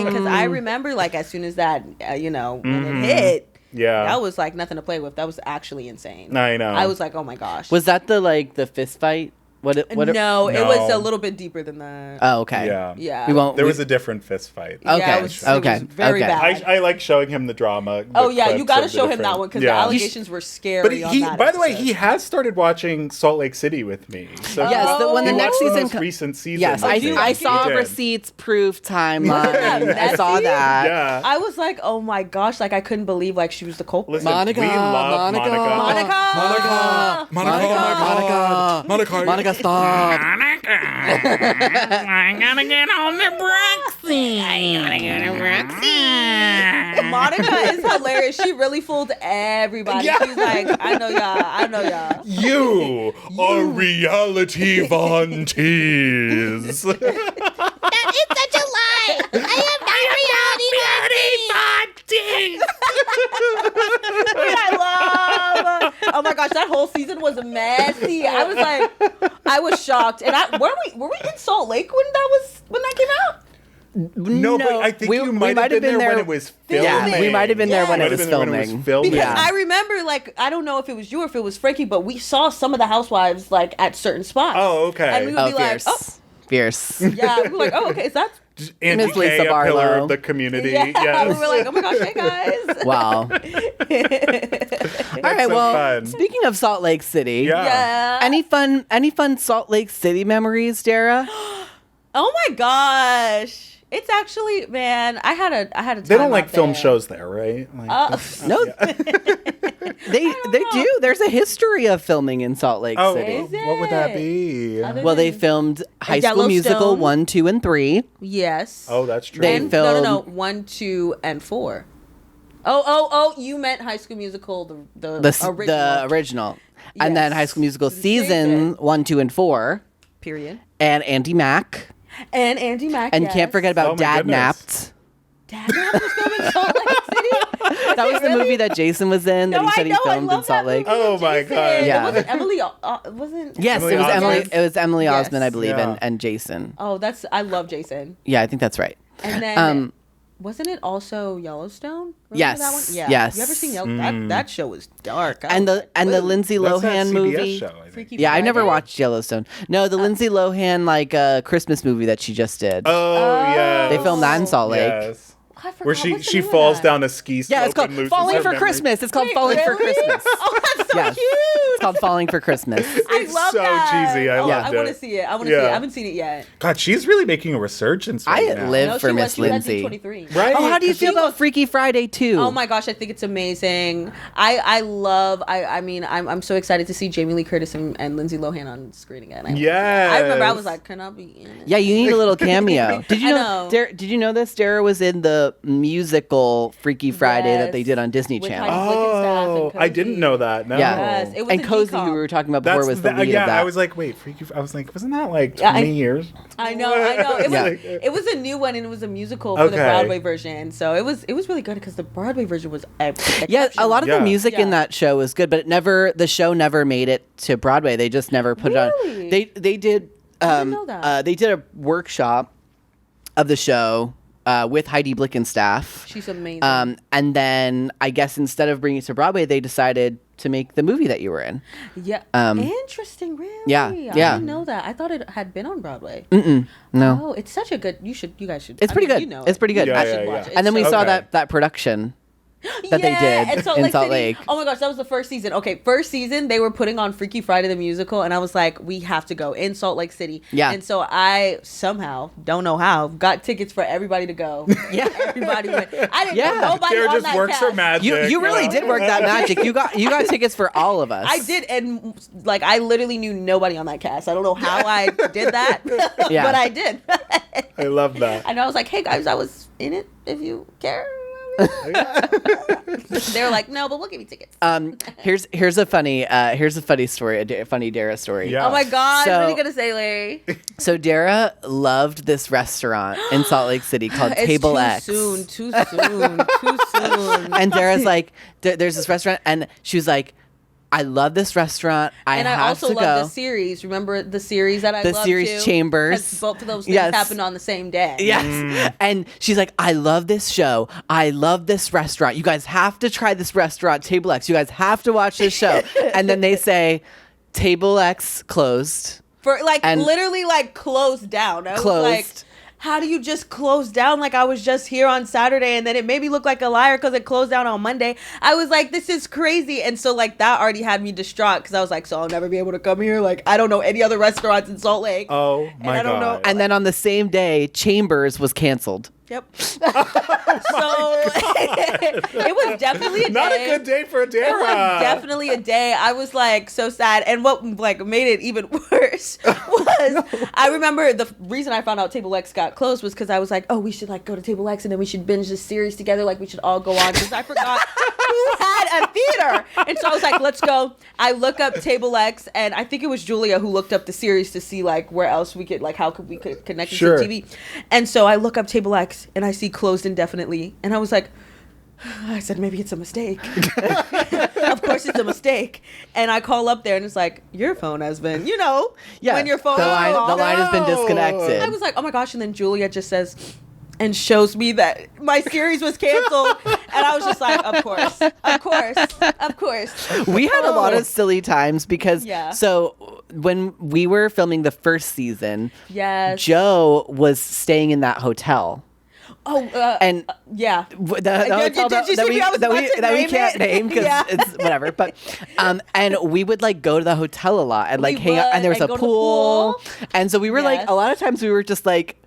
Speaker 7: because I remember like as soon as that when it hit,
Speaker 1: Yeah.
Speaker 7: that was like nothing to play with. That was actually insane.
Speaker 1: I know.
Speaker 7: I was like, oh my gosh.
Speaker 2: Was that the fist fight?
Speaker 7: no, it was
Speaker 1: No.
Speaker 7: a little bit deeper than that.
Speaker 2: Oh, okay.
Speaker 1: Yeah.
Speaker 7: Yeah.
Speaker 2: We won't.
Speaker 1: There was a different fist fight.
Speaker 7: Yeah,
Speaker 2: Okay,
Speaker 7: it was
Speaker 2: okay,
Speaker 7: very
Speaker 2: okay.
Speaker 7: bad.
Speaker 1: I like showing him the drama.
Speaker 7: Oh yeah, you got to
Speaker 1: to
Speaker 7: show him that one because the allegations were scary.
Speaker 1: But
Speaker 7: on
Speaker 1: he,
Speaker 7: that
Speaker 1: by the way,
Speaker 7: episode.
Speaker 1: he has started watching Salt Lake City with me. So
Speaker 2: Yes, when the
Speaker 1: he
Speaker 2: next
Speaker 1: watched
Speaker 2: season
Speaker 1: most
Speaker 2: co-
Speaker 1: recent season.
Speaker 2: Yes,
Speaker 1: with me.
Speaker 2: I saw
Speaker 1: He did.
Speaker 2: receipts, proof, timeline.
Speaker 7: Yeah,
Speaker 2: I saw
Speaker 7: see?
Speaker 2: that.
Speaker 1: Yeah.
Speaker 7: I was like, oh my gosh, like I couldn't believe like she was the culprit.
Speaker 1: Listen,
Speaker 2: Monica,
Speaker 1: we love
Speaker 2: Monica.
Speaker 7: Monica,
Speaker 2: Monica, stop.
Speaker 5: I gotta get on the Brexy.
Speaker 7: Monica is hilarious. She really fooled everybody.
Speaker 1: Yeah.
Speaker 7: She's like, I know y'all.
Speaker 1: You are reality Von Tees.
Speaker 8: That is such a lie. I am not reality.
Speaker 7: I love. Oh my gosh, that whole season was messy. I was shocked. And were we in Salt Lake when that came out?
Speaker 1: No, but I think you might have been there when it was filming.
Speaker 2: Yeah, we might have been there when
Speaker 1: Might
Speaker 2: it
Speaker 1: have
Speaker 2: was
Speaker 1: been there when it
Speaker 2: filming.
Speaker 1: filming.
Speaker 7: Because
Speaker 2: Yeah.
Speaker 7: I remember, like, I don't know if it was you or if it was Frankie, but we saw some of the housewives like at certain spots.
Speaker 1: Oh, okay.
Speaker 7: And we would be like,
Speaker 2: Fierce.
Speaker 7: yeah, we were like, oh, okay, is that?
Speaker 1: Andy
Speaker 2: Miss Lisa
Speaker 1: Kay, a pillar
Speaker 2: Barlow.
Speaker 1: of the community.
Speaker 7: Yeah,
Speaker 1: Yes.
Speaker 7: we were like, oh my gosh, hey guys.
Speaker 2: Wow. All right.
Speaker 1: so
Speaker 2: Well,
Speaker 1: fun.
Speaker 2: speaking of Salt Lake City,
Speaker 1: Yeah.
Speaker 7: Yeah.
Speaker 2: Any fun Salt Lake City memories, Dara?
Speaker 7: Oh my gosh. It's actually, man, I had a time
Speaker 1: They don't like
Speaker 7: out
Speaker 1: film
Speaker 7: there.
Speaker 1: shows there, right? Like,
Speaker 2: No, they do. There's a history of filming in Salt Lake
Speaker 1: oh,
Speaker 2: City.
Speaker 7: Is
Speaker 1: what would that
Speaker 7: it?
Speaker 1: be?
Speaker 7: Other
Speaker 2: Well, they
Speaker 7: than-
Speaker 2: filmed High School Musical
Speaker 7: Yellowstone.
Speaker 2: 1, 2, and 3.
Speaker 7: Yes.
Speaker 1: Oh, that's true.
Speaker 2: They
Speaker 7: And,
Speaker 2: filmed-
Speaker 7: no, 1, 2, and 4. Oh, you meant High School Musical, the original.
Speaker 2: The original. And then
Speaker 7: Yes.
Speaker 2: High School Musical
Speaker 7: The
Speaker 2: season 1, 2, and 4.
Speaker 7: Period.
Speaker 2: And Andy Mack.
Speaker 7: And Andy Mack,
Speaker 2: And
Speaker 7: yes.
Speaker 2: can't forget about
Speaker 1: Oh my
Speaker 2: Dad
Speaker 1: goodness.
Speaker 2: Napped.
Speaker 7: Dad Napped was filmed in Salt Lake City?
Speaker 2: That was the movie that Jason was in that
Speaker 7: No,
Speaker 2: he said
Speaker 7: I
Speaker 2: he
Speaker 7: know, I
Speaker 2: filmed
Speaker 7: love
Speaker 2: in Salt
Speaker 7: that
Speaker 2: Lake.
Speaker 7: movie
Speaker 1: Oh
Speaker 7: with
Speaker 1: my
Speaker 7: Jason.
Speaker 1: God.
Speaker 2: Yeah.
Speaker 7: It wasn't Emily, wasn't...
Speaker 2: Yes,
Speaker 1: Emily
Speaker 2: it was
Speaker 1: Osment?
Speaker 2: Emily
Speaker 7: Yes.
Speaker 2: Osment, I believe,
Speaker 1: Yeah.
Speaker 2: and Jason.
Speaker 7: Oh, I love Jason.
Speaker 2: Yeah, I think that's right.
Speaker 7: And then...
Speaker 2: Um,
Speaker 7: wasn't it also Yellowstone? Remember
Speaker 2: Yes,
Speaker 7: that one? Yeah.
Speaker 2: yes.
Speaker 7: You ever seen Yellowstone? That show was dark.
Speaker 2: and the Lindsay
Speaker 1: That's that
Speaker 2: Lohan
Speaker 1: CBS
Speaker 2: movie.
Speaker 1: show, I think.
Speaker 7: Freaky
Speaker 2: Yeah, I never
Speaker 7: Friday?
Speaker 2: watched Yellowstone. No, the Lindsay Lohan Christmas movie that she just did.
Speaker 1: Oh, yeah.
Speaker 2: They filmed that in Salt Lake.
Speaker 1: Yes.
Speaker 7: I forgot.
Speaker 1: Where
Speaker 7: What's the
Speaker 1: she
Speaker 7: name of
Speaker 1: falls
Speaker 7: that?
Speaker 1: down a ski slope.
Speaker 2: Yeah, it's called
Speaker 1: and loses
Speaker 2: Falling
Speaker 1: her
Speaker 2: for
Speaker 1: memory.
Speaker 2: Christmas. It's called
Speaker 7: Wait,
Speaker 2: Falling for
Speaker 7: really?
Speaker 2: Christmas.
Speaker 7: Oh, that's so
Speaker 2: Yes.
Speaker 7: cute.
Speaker 2: It's called Falling for Christmas.
Speaker 7: I
Speaker 1: It's
Speaker 7: love
Speaker 1: so
Speaker 7: that.
Speaker 1: cheesy. I
Speaker 7: Oh,
Speaker 1: loved
Speaker 7: I want to
Speaker 1: it.
Speaker 7: see it. I want to see it.
Speaker 1: Yeah.
Speaker 7: I haven't seen it yet.
Speaker 1: God, she's really making a resurgence right
Speaker 2: I
Speaker 1: now.
Speaker 2: live
Speaker 7: No,
Speaker 2: for
Speaker 7: she was.
Speaker 2: Miss
Speaker 7: She was at
Speaker 2: Lindsay.
Speaker 7: D23.
Speaker 1: Right?
Speaker 2: Oh, how do you feel about Freaky Friday 2?
Speaker 7: Oh my gosh, I think it's amazing. I mean, I'm so excited to see Jamie Lee Curtis and Lindsay Lohan on screen again. I remember I was like, can I be in it?
Speaker 2: Yeah, you need a little cameo. Did you
Speaker 7: I
Speaker 2: know?
Speaker 7: know.
Speaker 2: Did you know this? Dara was in the musical Freaky Friday that they
Speaker 7: Yes.
Speaker 2: did on Disney
Speaker 7: With
Speaker 2: Channel.
Speaker 7: Heidi Blickenstaff
Speaker 1: Oh,
Speaker 7: and
Speaker 1: I didn't
Speaker 7: Cozy.
Speaker 1: know that. No.
Speaker 2: Yeah.
Speaker 7: Yes, it was
Speaker 2: And
Speaker 7: a
Speaker 2: Cozy,
Speaker 7: decom.
Speaker 2: who we were talking about before, was the lead
Speaker 1: yeah,
Speaker 2: of that.
Speaker 1: I was like, wait, Freaky. I was like, wasn't that like
Speaker 7: Yeah,
Speaker 1: 20 years?
Speaker 7: I know. It was
Speaker 2: Yeah.
Speaker 7: it was a new one and it was a musical for the
Speaker 1: Okay.
Speaker 7: Broadway version. So it was really good because the Broadway version was
Speaker 2: Yeah, a lot of
Speaker 1: Yeah.
Speaker 2: the music in
Speaker 7: Yeah.
Speaker 2: that show was good, but the show never made it to Broadway. They just never put it on.
Speaker 7: Really?
Speaker 2: They did
Speaker 7: know that.
Speaker 2: they did a workshop of the show with Heidi Blickenstaff.
Speaker 7: She's amazing.
Speaker 2: And then I guess instead of bringing it to Broadway, they decided to make the movie that you were in.
Speaker 7: Yeah. Interesting, really.
Speaker 2: yeah,
Speaker 7: I
Speaker 2: yeah.
Speaker 7: didn't know that. I thought it had been on Broadway.
Speaker 2: No,
Speaker 7: Oh, it's such a good. You guys should.
Speaker 2: it's pretty good.
Speaker 7: You know
Speaker 2: It's pretty good.
Speaker 1: Yeah,
Speaker 7: I
Speaker 1: yeah,
Speaker 7: should
Speaker 1: yeah.
Speaker 7: watch it.
Speaker 2: And then we
Speaker 7: It's so
Speaker 2: saw
Speaker 1: Okay.
Speaker 2: that production that they did
Speaker 7: and Salt
Speaker 2: in
Speaker 7: Lake
Speaker 2: Salt
Speaker 7: City.
Speaker 2: Lake.
Speaker 7: Oh my gosh, that was the first season. Okay, first season they were putting on Freaky Friday the musical, and I was like, we have to go in Salt Lake City.
Speaker 2: Yeah.
Speaker 7: And so I somehow don't know how got tickets for everybody to go.
Speaker 2: Yeah.
Speaker 7: Everybody went. I didn't
Speaker 2: Yeah.
Speaker 7: know nobody
Speaker 1: Dara
Speaker 7: on
Speaker 1: just
Speaker 7: that
Speaker 1: works
Speaker 7: cast.
Speaker 1: her magic.
Speaker 2: You really
Speaker 1: know?
Speaker 2: did work that magic. You got tickets for all of us.
Speaker 7: I did, and like I literally knew nobody on that cast. I don't know how I did that,
Speaker 2: Yeah.
Speaker 7: but I did.
Speaker 1: I love that.
Speaker 7: And I was like, "Hey guys, I was in it. If you care." They were like, "No, but we'll give you tickets."
Speaker 2: Here's a funny story, a funny Dara story.
Speaker 1: Yeah.
Speaker 7: Oh my god,
Speaker 2: So-
Speaker 7: what are you gonna say, Larry?
Speaker 2: So Dara loved this restaurant in Salt Lake City called
Speaker 7: It's
Speaker 2: Table
Speaker 7: too
Speaker 2: X.
Speaker 7: soon, too soon, too soon.
Speaker 2: And Dara's like, there's this restaurant, and she was like, I love this restaurant.
Speaker 7: And I
Speaker 2: have
Speaker 7: also
Speaker 2: to
Speaker 7: love
Speaker 2: go.
Speaker 7: the series. Remember the series that I
Speaker 2: The
Speaker 7: love
Speaker 2: series
Speaker 7: too?
Speaker 2: Chambers.
Speaker 7: 'Cause both of those things
Speaker 2: Yes.
Speaker 7: happened on the same day.
Speaker 2: Yes. And she's like, I love this show. I love this restaurant. You guys have to try this restaurant, Table X. You guys have to watch this show. And then they say, Table X closed.
Speaker 7: For like
Speaker 2: And-
Speaker 7: literally like closed down. I was
Speaker 2: Closed.
Speaker 7: like, how do you just close down? Like I was just here on Saturday and then it made me look like a liar because it closed down on Monday. I was like, this is crazy. And so like that already had me distraught because I was like, so I'll never be able to come here. Like I don't know any other restaurants in Salt Lake.
Speaker 1: Oh my
Speaker 7: I don't know-
Speaker 1: god.
Speaker 2: And then on the same day, Chambers was canceled.
Speaker 7: Yep. So it was definitely a day.
Speaker 1: Not a good day for
Speaker 7: It
Speaker 1: Dara.
Speaker 7: was definitely a day. I was like so sad, and what like made it even worse was I remember the reason I found out Table X got closed was because I was like, oh, we should like go to Table X and then we should binge this series together. Like we should all go on because I forgot who had a theater, and so I was like, let's go. I look up Table X, and I think it was Julia who looked up the series to see like where else we could like how could we could connect it
Speaker 1: Sure.
Speaker 7: to TV, and so I look up Table X and I see closed indefinitely, and I was like. I said, maybe it's a mistake. Of course it's a mistake. And I call up there and it's like, your phone has been, when your phone
Speaker 2: the line,
Speaker 7: is
Speaker 2: the line has been
Speaker 1: no.
Speaker 2: disconnected.
Speaker 7: I was like, oh my gosh. And then Julia just says, and shows me that my series was canceled. And I was just like, of course.
Speaker 2: We had a lot of silly times because
Speaker 7: Yeah.
Speaker 2: so when we were filming the first season,
Speaker 7: Yes.
Speaker 2: Joe was staying in that hotel.
Speaker 7: Oh,
Speaker 2: And
Speaker 7: yeah.
Speaker 2: the
Speaker 7: Did
Speaker 2: hotel
Speaker 7: you see me? I was
Speaker 2: that
Speaker 7: about
Speaker 2: we
Speaker 7: to name
Speaker 2: can't
Speaker 7: it.
Speaker 2: name because
Speaker 7: Yeah.
Speaker 2: it's whatever. But and we would like go to the hotel a lot and like
Speaker 7: We
Speaker 2: hang out, and there was
Speaker 7: would,
Speaker 2: a
Speaker 7: and go to the
Speaker 2: pool.
Speaker 7: pool.
Speaker 2: And so we were like
Speaker 7: Yes.
Speaker 2: a lot of times we were just like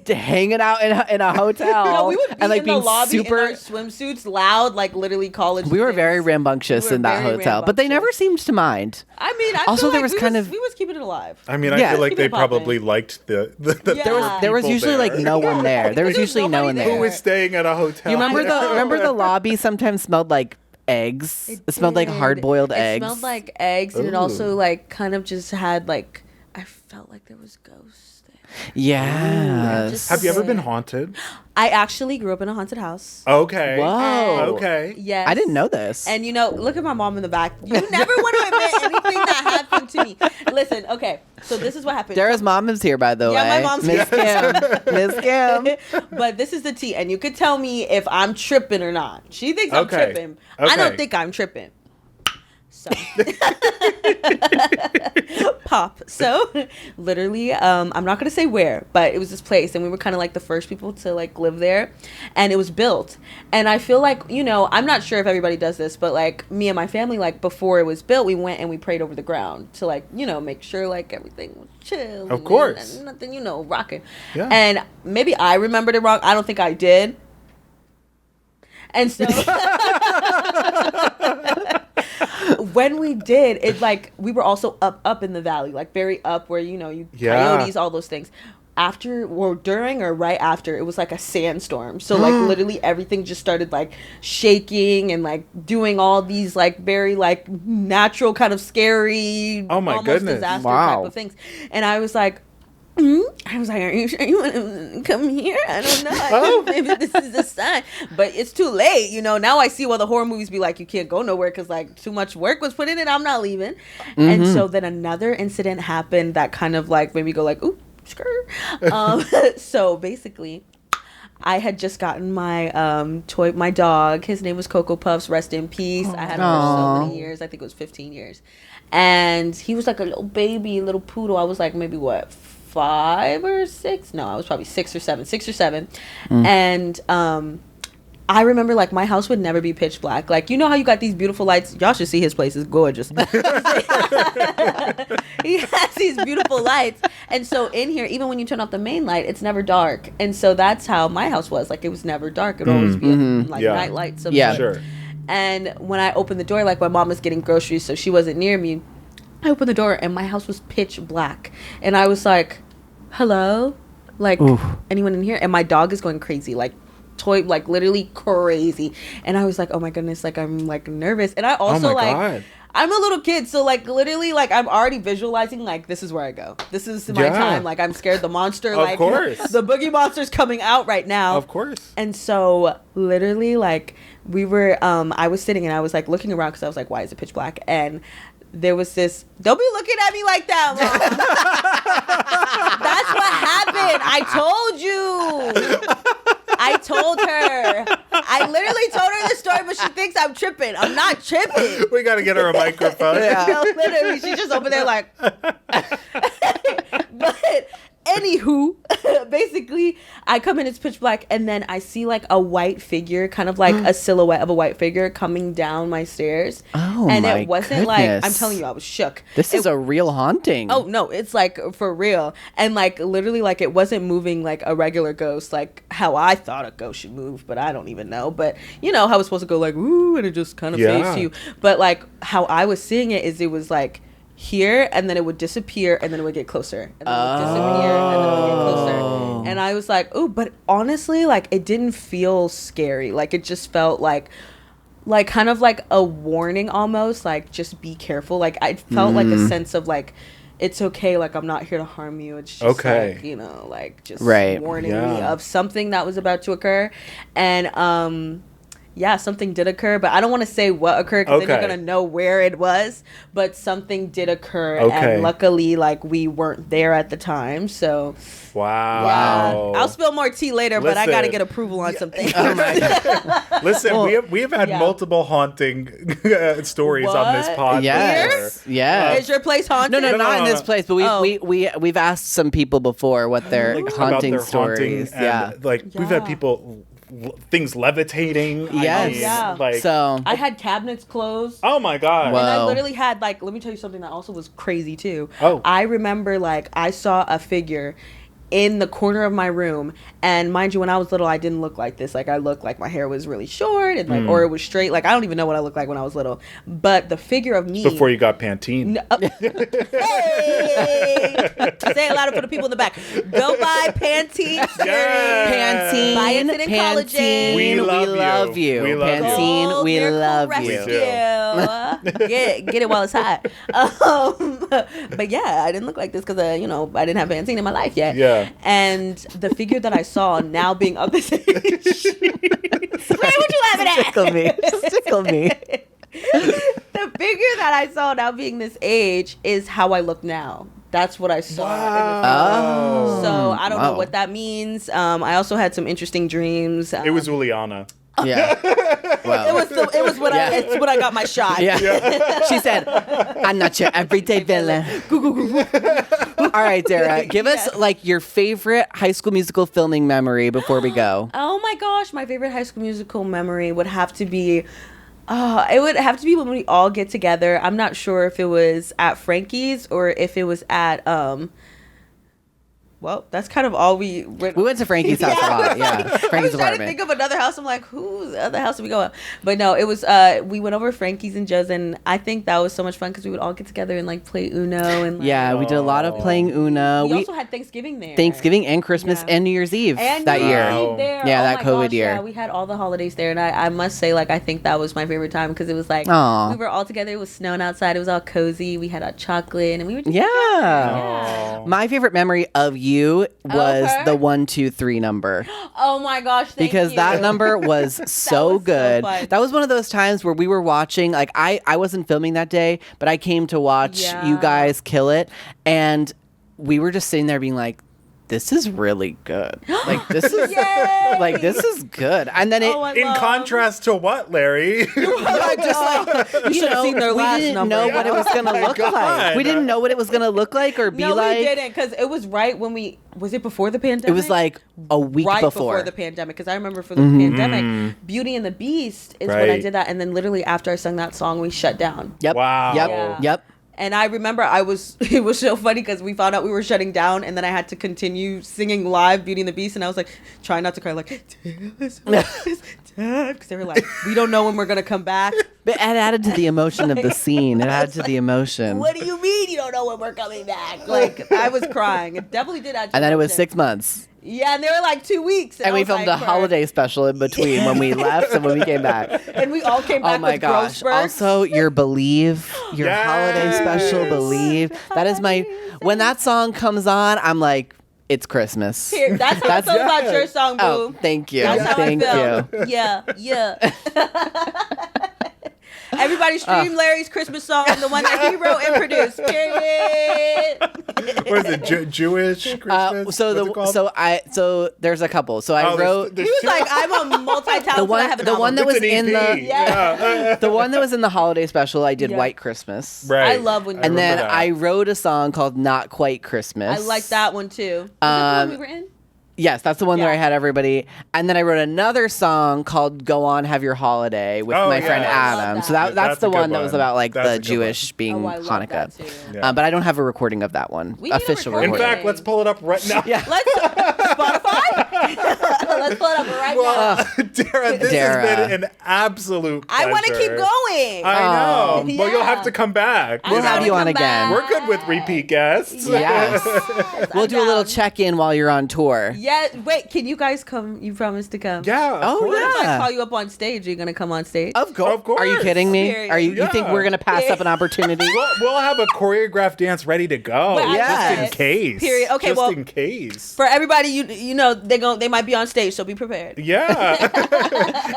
Speaker 2: hanging out in a hotel
Speaker 7: No, we would be
Speaker 2: and like
Speaker 7: in
Speaker 2: being
Speaker 7: the lobby
Speaker 2: super.
Speaker 7: in our swimsuits, loud, like literally college.
Speaker 2: We were very
Speaker 7: kids.
Speaker 2: rambunctious
Speaker 7: We were
Speaker 2: in that
Speaker 7: very
Speaker 2: hotel, but they never
Speaker 7: rambunctious.
Speaker 2: seemed to mind.
Speaker 7: I mean, I
Speaker 2: Also,
Speaker 7: feel
Speaker 2: there
Speaker 7: like
Speaker 2: was kind of-
Speaker 7: we was keeping it alive.
Speaker 1: I mean,
Speaker 2: Yeah.
Speaker 1: I feel like
Speaker 7: Keep
Speaker 1: they
Speaker 7: it poppin'.
Speaker 1: probably liked the
Speaker 7: Yeah.
Speaker 2: There was
Speaker 1: people
Speaker 2: usually
Speaker 1: there.
Speaker 2: like no one there. There was
Speaker 7: There was
Speaker 2: usually no
Speaker 7: nobody
Speaker 2: one
Speaker 7: there.
Speaker 2: there.
Speaker 1: Who was staying at a hotel?
Speaker 2: You remember the lobby sometimes smelled like eggs. It smelled like
Speaker 7: did.
Speaker 2: hard boiled eggs.
Speaker 7: It smelled like eggs, and it
Speaker 1: Ooh.
Speaker 7: also like kind of just had like I felt like there was ghosts there.
Speaker 2: Yeah.
Speaker 7: just-
Speaker 1: Have you ever been haunted?
Speaker 7: I actually grew up in a haunted house.
Speaker 1: Okay.
Speaker 2: Whoa.
Speaker 1: Okay.
Speaker 7: Yes.
Speaker 2: I didn't know this.
Speaker 7: And look at my mom in the back. You never want to admit anything that happened to me. Listen, okay. So this is what happened.
Speaker 2: Dara's mom is here, by the way.
Speaker 7: Yeah, my mom's
Speaker 2: Miss
Speaker 7: here.
Speaker 2: Kim. Miss Kim.
Speaker 7: But this is the tea, and you could tell me if I'm tripping or not. She thinks I'm
Speaker 1: Okay.
Speaker 7: tripping. I
Speaker 1: Okay.
Speaker 7: don't think I'm tripping. So pop. So literally, I'm not gonna say where, but it was this place, and we were kind of like the first people to like live there, and it was built. And I feel like, you know, I'm not sure if everybody does this, but like me and my family, like before it was built, we went and we prayed over the ground to like, you know, make sure like everything was chill.
Speaker 1: Of course.
Speaker 7: And nothing, you know, rocking.
Speaker 1: Yeah.
Speaker 7: And maybe I remembered it wrong. I don't think I did. And so when we did it, like we were also up in the valley, like very up where, you know, you coyotes, all those things. After or during or right after, it was like a sandstorm. So like literally everything just started like shaking and like doing all these like very like natural kind of scary,
Speaker 1: oh my
Speaker 7: almost
Speaker 1: goodness,
Speaker 7: disaster type of things. And I was like, I was like, are you sure you want to come here? I don't know. I think maybe this is a sign. But it's too late, you know. Now I see why the horror movies be like, you can't go nowhere because, like, too much work was put in it. I'm not leaving. And so then another incident happened that kind of, like, made me go, like, ooh, skirt. So basically, I had just gotten my toy, my dog. His name was Cocoa Puffs. Rest in peace. I had him for so many years. I think it was 15 years. And he was like a little baby, little poodle. I was like, maybe what, 5 or 6? No, I was probably 6 or 7. And I remember like my house would never be pitch black. Like, you know how you got these beautiful lights? Y'all should see his place. It's gorgeous. He has these beautiful lights. And so in here, even when you turn off the main light, it's never dark. And so that's how my house was. Like, it was never dark. It would always be like night lights.
Speaker 1: Sure.
Speaker 7: And when I opened the door, like my mom was getting groceries, so she wasn't near me. I opened the door and my house was pitch black. And I was like, hello? Like, anyone in here? And my dog is going crazy, like literally crazy. And I was like, oh my goodness, like I'm like nervous. And I also God. I'm a little kid, so like literally like I'm already visualizing like this is where I go. This is my time. Like I'm scared the monster.
Speaker 1: Of course.
Speaker 7: The boogie monster's coming out right now.
Speaker 1: Of course.
Speaker 7: And so literally like we were I was sitting and I was like looking around because I was like, why is it pitch black? And there was this, don't be looking at me like that, Mom. That's what happened. I told her. I literally told her this story, but she thinks I'm tripping. I'm not tripping.
Speaker 1: We got to get her a microphone.
Speaker 7: No, literally, she's just over there like. But anywho, basically, I come in, it's pitch black, and then I see like a white figure, kind of like a silhouette of a white figure coming down my stairs.
Speaker 2: Oh,
Speaker 7: and
Speaker 2: my
Speaker 7: it wasn't
Speaker 2: goodness.
Speaker 7: like, I'm telling you, I was shook.
Speaker 2: This is a real haunting.
Speaker 7: Oh no, it's like for real. And like literally like it wasn't moving like a regular ghost, like how I thought a ghost should move, but I don't even know. But you know how it's supposed to go like woo, and it just kind of fades to you. But like how I was seeing it is it was like here, and then it would disappear, and then it would get closer, and then it would disappear, and then it would get closer. And I was like, oh, but honestly, like it didn't feel scary. Like it just felt like kind of like a warning almost, like just be careful. Like I felt like a sense of like it's okay, like I'm not here to harm you. It's just like, you know, like just warning me of something that was about to occur. And yeah, something did occur, but I don't want to say what occurred because then you're going to know where it was. But something did occur, and luckily, like, we weren't there at the time, so...
Speaker 1: Wow.
Speaker 7: Yeah. I'll spill more tea later, but I got to get approval on something.
Speaker 1: Oh my God. Listen, we have had multiple haunting stories on this pod.
Speaker 2: Yes.
Speaker 7: Yeah. Is your place haunted?
Speaker 2: No, not in this place, but we've asked some people before what their haunting
Speaker 1: their
Speaker 2: stories.
Speaker 1: Haunting, and, we've had people... things levitating.
Speaker 2: Yes.
Speaker 1: Like,
Speaker 7: so I had cabinets closed.
Speaker 1: Oh my God.
Speaker 7: Whoa. And I literally had like, let me tell you something that also was crazy too.
Speaker 1: Oh.
Speaker 7: I remember like I saw a figure in the corner of my room, and mind you, when I was little I didn't look like this. Like I looked like my hair was really short and like or it was straight. Like I don't even know what I looked like when I was little. But the figure of me
Speaker 1: before you got Pantene.
Speaker 7: Hey! Say it louder for the people in the back. Go buy Pantene.
Speaker 2: Pantene.
Speaker 7: Buy it in collagen.
Speaker 1: We love you. We love
Speaker 2: Pantene. We love you.
Speaker 7: Get it while it's hot. But yeah, I didn't look like this because I didn't have Pantene in my life yet.
Speaker 1: Yeah.
Speaker 7: And the figure that I saw now being of this age. What you laughing at?
Speaker 2: Tickle me.
Speaker 7: The figure that I saw now being this age is how I look now. That's what I saw.
Speaker 1: Wow.
Speaker 7: So I don't know what that means. I also had some interesting dreams.
Speaker 1: It was Juliana.
Speaker 2: Yeah. Well.
Speaker 7: It was when it's when I got my shot.
Speaker 2: Yeah. She said, I'm not your everyday villain. All right, Dara, give us like your favorite High School Musical filming memory before we go.
Speaker 7: Oh my gosh, my favorite High School Musical memory would have to be it would have to be when we all get together. I'm not sure if it was at Frankie's or if it was at well, that's kind of all we
Speaker 2: went to Frankie's house a lot. Yeah, Frankie's
Speaker 7: I was trying to
Speaker 2: apartment.
Speaker 7: think of another house. I'm like, whose other house did we go at? But no, it was we went over to Frankie's and Joe's, and I think that was so much fun because we would all get together and like play Uno and like,
Speaker 2: Yeah, we did a lot of playing Uno.
Speaker 7: we also had Thanksgiving there.
Speaker 2: Thanksgiving and Christmas and New Year's Eve
Speaker 7: And
Speaker 2: that
Speaker 7: New
Speaker 2: year.
Speaker 7: Year's Eve there.
Speaker 2: Yeah,
Speaker 7: Oh
Speaker 2: that
Speaker 7: my
Speaker 2: COVID
Speaker 7: gosh,
Speaker 2: year.
Speaker 7: Yeah, we had all the holidays there, and I must say, like, I think that was my favorite time because it was like
Speaker 2: Aw.
Speaker 7: we were all together. It was snowing outside. It was all cozy. We had hot chocolate, and we were just
Speaker 2: Yeah. My favorite memory of you was
Speaker 7: her?
Speaker 2: the 1, 2, 3 number.
Speaker 7: Oh my gosh, thank
Speaker 2: Because
Speaker 7: you.
Speaker 2: that number was so
Speaker 7: was so
Speaker 2: good.
Speaker 7: fun.
Speaker 2: That was one of those times where we were watching, like I wasn't filming that day, but I came to watch you guys kill it, and we were just sitting there being like, this is really good. Like this is like this is good. And then it
Speaker 1: In contrast to what, Larry?
Speaker 7: just like you should have seen their
Speaker 2: we
Speaker 7: last
Speaker 2: didn't
Speaker 7: number.
Speaker 2: know what it was gonna look like.
Speaker 1: God.
Speaker 2: We didn't know what it was gonna look like or be
Speaker 7: No,
Speaker 2: like.
Speaker 7: we didn't, because it was right when was it before the pandemic?
Speaker 2: It was like a week
Speaker 7: right
Speaker 2: before.
Speaker 7: the pandemic, because I remember for the pandemic, Beauty and the Beast is when I
Speaker 1: Right.
Speaker 7: did that, and then literally after I sung that song, we shut down.
Speaker 2: Yep.
Speaker 1: Wow.
Speaker 2: Yep.
Speaker 7: Yeah.
Speaker 2: Yep.
Speaker 7: And I remember it was so funny because we found out we were shutting down, and then I had to continue singing live Beauty and the Beast, and I was like trying not to cry, like because they were like, we don't know when we're gonna come back.
Speaker 2: But it added to the emotion of the scene. It added to the emotion.
Speaker 7: What do you mean you don't know when we're coming back? Like, I was crying. It definitely did add to
Speaker 2: And then it was
Speaker 7: emotion.
Speaker 2: 6 months.
Speaker 7: Yeah, and they were like 2 weeks.
Speaker 2: And
Speaker 7: I
Speaker 2: we
Speaker 7: was
Speaker 2: filmed
Speaker 7: like,
Speaker 2: a holiday special in between when we left and when we came back.
Speaker 7: And we all came back
Speaker 2: Oh my
Speaker 7: with
Speaker 2: gosh.
Speaker 7: Grossberg.
Speaker 2: Also, your Believe, your holiday special Believe. That is my, when that song comes on, I'm like, it's Christmas.
Speaker 7: Here, that's how I feel about your song, boo.
Speaker 2: Oh, thank you.
Speaker 7: That's how
Speaker 2: Thank
Speaker 7: I feel.
Speaker 2: you.
Speaker 7: Yeah. Everybody stream Larry's Christmas song, the one that he wrote and produced. Period.
Speaker 1: What is it? Jewish Christmas?
Speaker 2: So there's a couple. So I wrote
Speaker 7: He was like, I'm a multi-talented.
Speaker 2: the one,
Speaker 7: I have an
Speaker 2: the one that
Speaker 7: album.
Speaker 2: was in the
Speaker 7: Yeah.
Speaker 2: the one that was in the holiday special. I did
Speaker 7: Yeah.
Speaker 2: White Christmas.
Speaker 1: Right.
Speaker 7: I love when you
Speaker 2: And
Speaker 7: do
Speaker 2: then
Speaker 7: that.
Speaker 2: I wrote a song called Not Quite Christmas.
Speaker 7: I like that one too. Was that the one we were in?
Speaker 2: Yes, that's the one where
Speaker 7: Yeah.
Speaker 2: I had everybody. And then I wrote another song called Go On Have Your Holiday with
Speaker 1: Oh,
Speaker 2: my friend
Speaker 1: yes.
Speaker 2: Adam. So that's
Speaker 1: That's
Speaker 2: the
Speaker 1: a good
Speaker 2: one that was
Speaker 1: one.
Speaker 2: about like
Speaker 1: That's a
Speaker 2: the
Speaker 1: good
Speaker 2: Jewish being
Speaker 7: Oh, I love
Speaker 2: Hanukkah.
Speaker 7: that too.
Speaker 1: Yeah.
Speaker 2: But I don't have a recording of that one.
Speaker 7: We need a
Speaker 2: Official
Speaker 7: recording.
Speaker 1: In
Speaker 2: recording.
Speaker 1: fact, let's pull it up right now.
Speaker 2: Yeah.
Speaker 7: Let's Spotify. Let's pull it up right
Speaker 1: Well,
Speaker 7: now.
Speaker 1: Dara, this
Speaker 2: Dara.
Speaker 1: has been an absolute pleasure.
Speaker 7: I want to keep going.
Speaker 1: I know.
Speaker 7: Oh.
Speaker 1: But you'll have
Speaker 7: Yeah.
Speaker 1: to come back.
Speaker 2: We'll have you on again.
Speaker 1: We're good with repeat guests.
Speaker 2: Yes. We'll do a little check-in while you're on tour.
Speaker 7: Yeah. Wait. Can you guys come? You promised to come.
Speaker 1: Yeah.
Speaker 2: Oh,
Speaker 1: of course.
Speaker 2: yeah.
Speaker 7: If I call you up on stage, are you gonna come on stage?
Speaker 2: Of course.
Speaker 1: Of course.
Speaker 2: Are you kidding me?
Speaker 7: Period.
Speaker 2: Are you think
Speaker 1: Yeah.
Speaker 2: we're going to pass up an opportunity?
Speaker 1: We'll have a choreographed dance ready to go.
Speaker 7: Wait, I
Speaker 1: Just in
Speaker 7: love it.
Speaker 1: case.
Speaker 7: Period. Okay,
Speaker 1: Just
Speaker 7: well-
Speaker 1: in case.
Speaker 7: For everybody, you know they might be on stage, so be prepared.
Speaker 1: Yeah.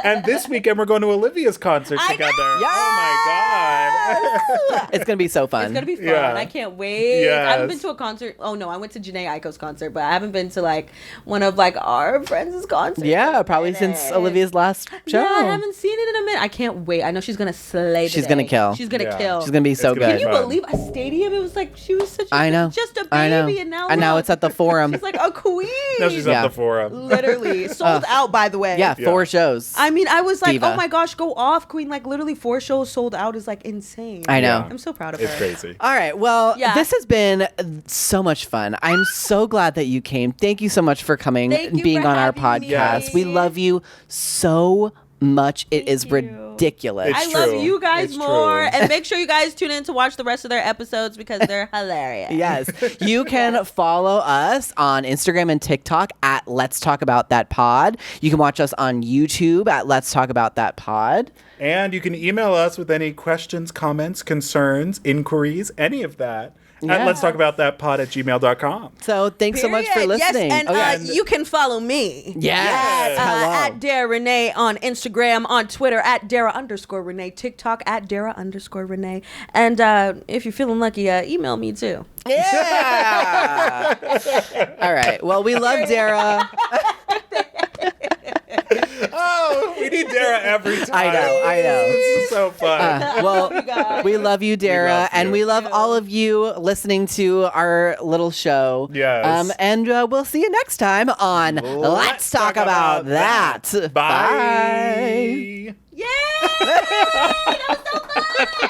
Speaker 1: And this weekend we're going to Olivia's concert
Speaker 7: I
Speaker 1: together.
Speaker 7: know.
Speaker 1: Oh my God.
Speaker 2: It's going to be so fun.
Speaker 7: It's gonna be fun.
Speaker 1: Yeah.
Speaker 7: I can't wait. I
Speaker 1: Yes.
Speaker 7: haven't been to a concert. Oh no, I went to Janae Aiko's concert, but I haven't been to like one of like our friends' concerts.
Speaker 2: Yeah, probably since Olivia's last show.
Speaker 7: Yeah, I haven't seen it in a minute. I can't wait. I know she's gonna slay.
Speaker 2: She's
Speaker 7: today.
Speaker 2: gonna kill.
Speaker 7: She's gonna
Speaker 1: Yeah.
Speaker 7: kill.
Speaker 2: She's going to be so
Speaker 1: It's gonna
Speaker 2: good.
Speaker 1: be
Speaker 7: Can you
Speaker 1: fun.
Speaker 7: believe a stadium? It was like she was such.
Speaker 2: I know.
Speaker 7: Just a baby,
Speaker 2: I know.
Speaker 7: and now
Speaker 2: it's at the Forum.
Speaker 7: she's like a queen.
Speaker 1: Now she's
Speaker 2: Yeah.
Speaker 1: at the forum.
Speaker 7: Literally sold out. By the way.
Speaker 2: Yeah,
Speaker 1: Yeah.
Speaker 2: 4 shows.
Speaker 7: I mean, I was like,
Speaker 2: Diva.
Speaker 7: oh my gosh, go off, queen! Like literally 4 shows sold out is like insane.
Speaker 2: I know.
Speaker 1: Yeah.
Speaker 7: I'm so proud of
Speaker 1: It's
Speaker 7: her.
Speaker 1: crazy.
Speaker 2: All right. Well,
Speaker 7: Yeah.
Speaker 2: this has been so much fun. I'm so glad that you came. Thank you so much for coming
Speaker 7: Thank
Speaker 2: and
Speaker 7: you
Speaker 2: being
Speaker 7: for
Speaker 2: on our
Speaker 7: having me.
Speaker 2: podcast. We love you so much. It is
Speaker 7: you.
Speaker 2: ridiculous.
Speaker 1: It's
Speaker 7: I love
Speaker 1: true.
Speaker 7: you guys
Speaker 1: It's
Speaker 7: more.
Speaker 1: true.
Speaker 7: And make sure you guys tune in to watch the rest of their episodes because they're hilarious.
Speaker 2: Yes. You can follow us on Instagram and TikTok at Let's Talk About That Pod. You can watch us on YouTube at Let's Talk About That Pod.
Speaker 1: And you can email us with any questions, comments, concerns, inquiries, any of that.
Speaker 2: Yeah.
Speaker 1: And let's talk about that pod@gmail.com.
Speaker 2: So thanks so much for
Speaker 7: Period.
Speaker 2: listening.
Speaker 7: Yes, and
Speaker 2: Oh, yeah.
Speaker 7: you can follow me.
Speaker 2: Yes. Hello.
Speaker 7: At Dara Reneé on Instagram, on Twitter at Dara_Reneé, TikTok at Dara_Reneé. And if you're feeling lucky, email me too.
Speaker 2: Yeah. All right. Well, we love Dara.
Speaker 1: Oh, we need every time.
Speaker 2: I know.
Speaker 1: This is so fun.
Speaker 2: Well, we love you, Dara,
Speaker 1: love
Speaker 2: and
Speaker 1: you.
Speaker 2: we love all of you listening to our little show.
Speaker 1: Yes.
Speaker 2: And we'll see you next time on Let's Talk About That.
Speaker 1: Bye.
Speaker 7: Yay! That was so fun!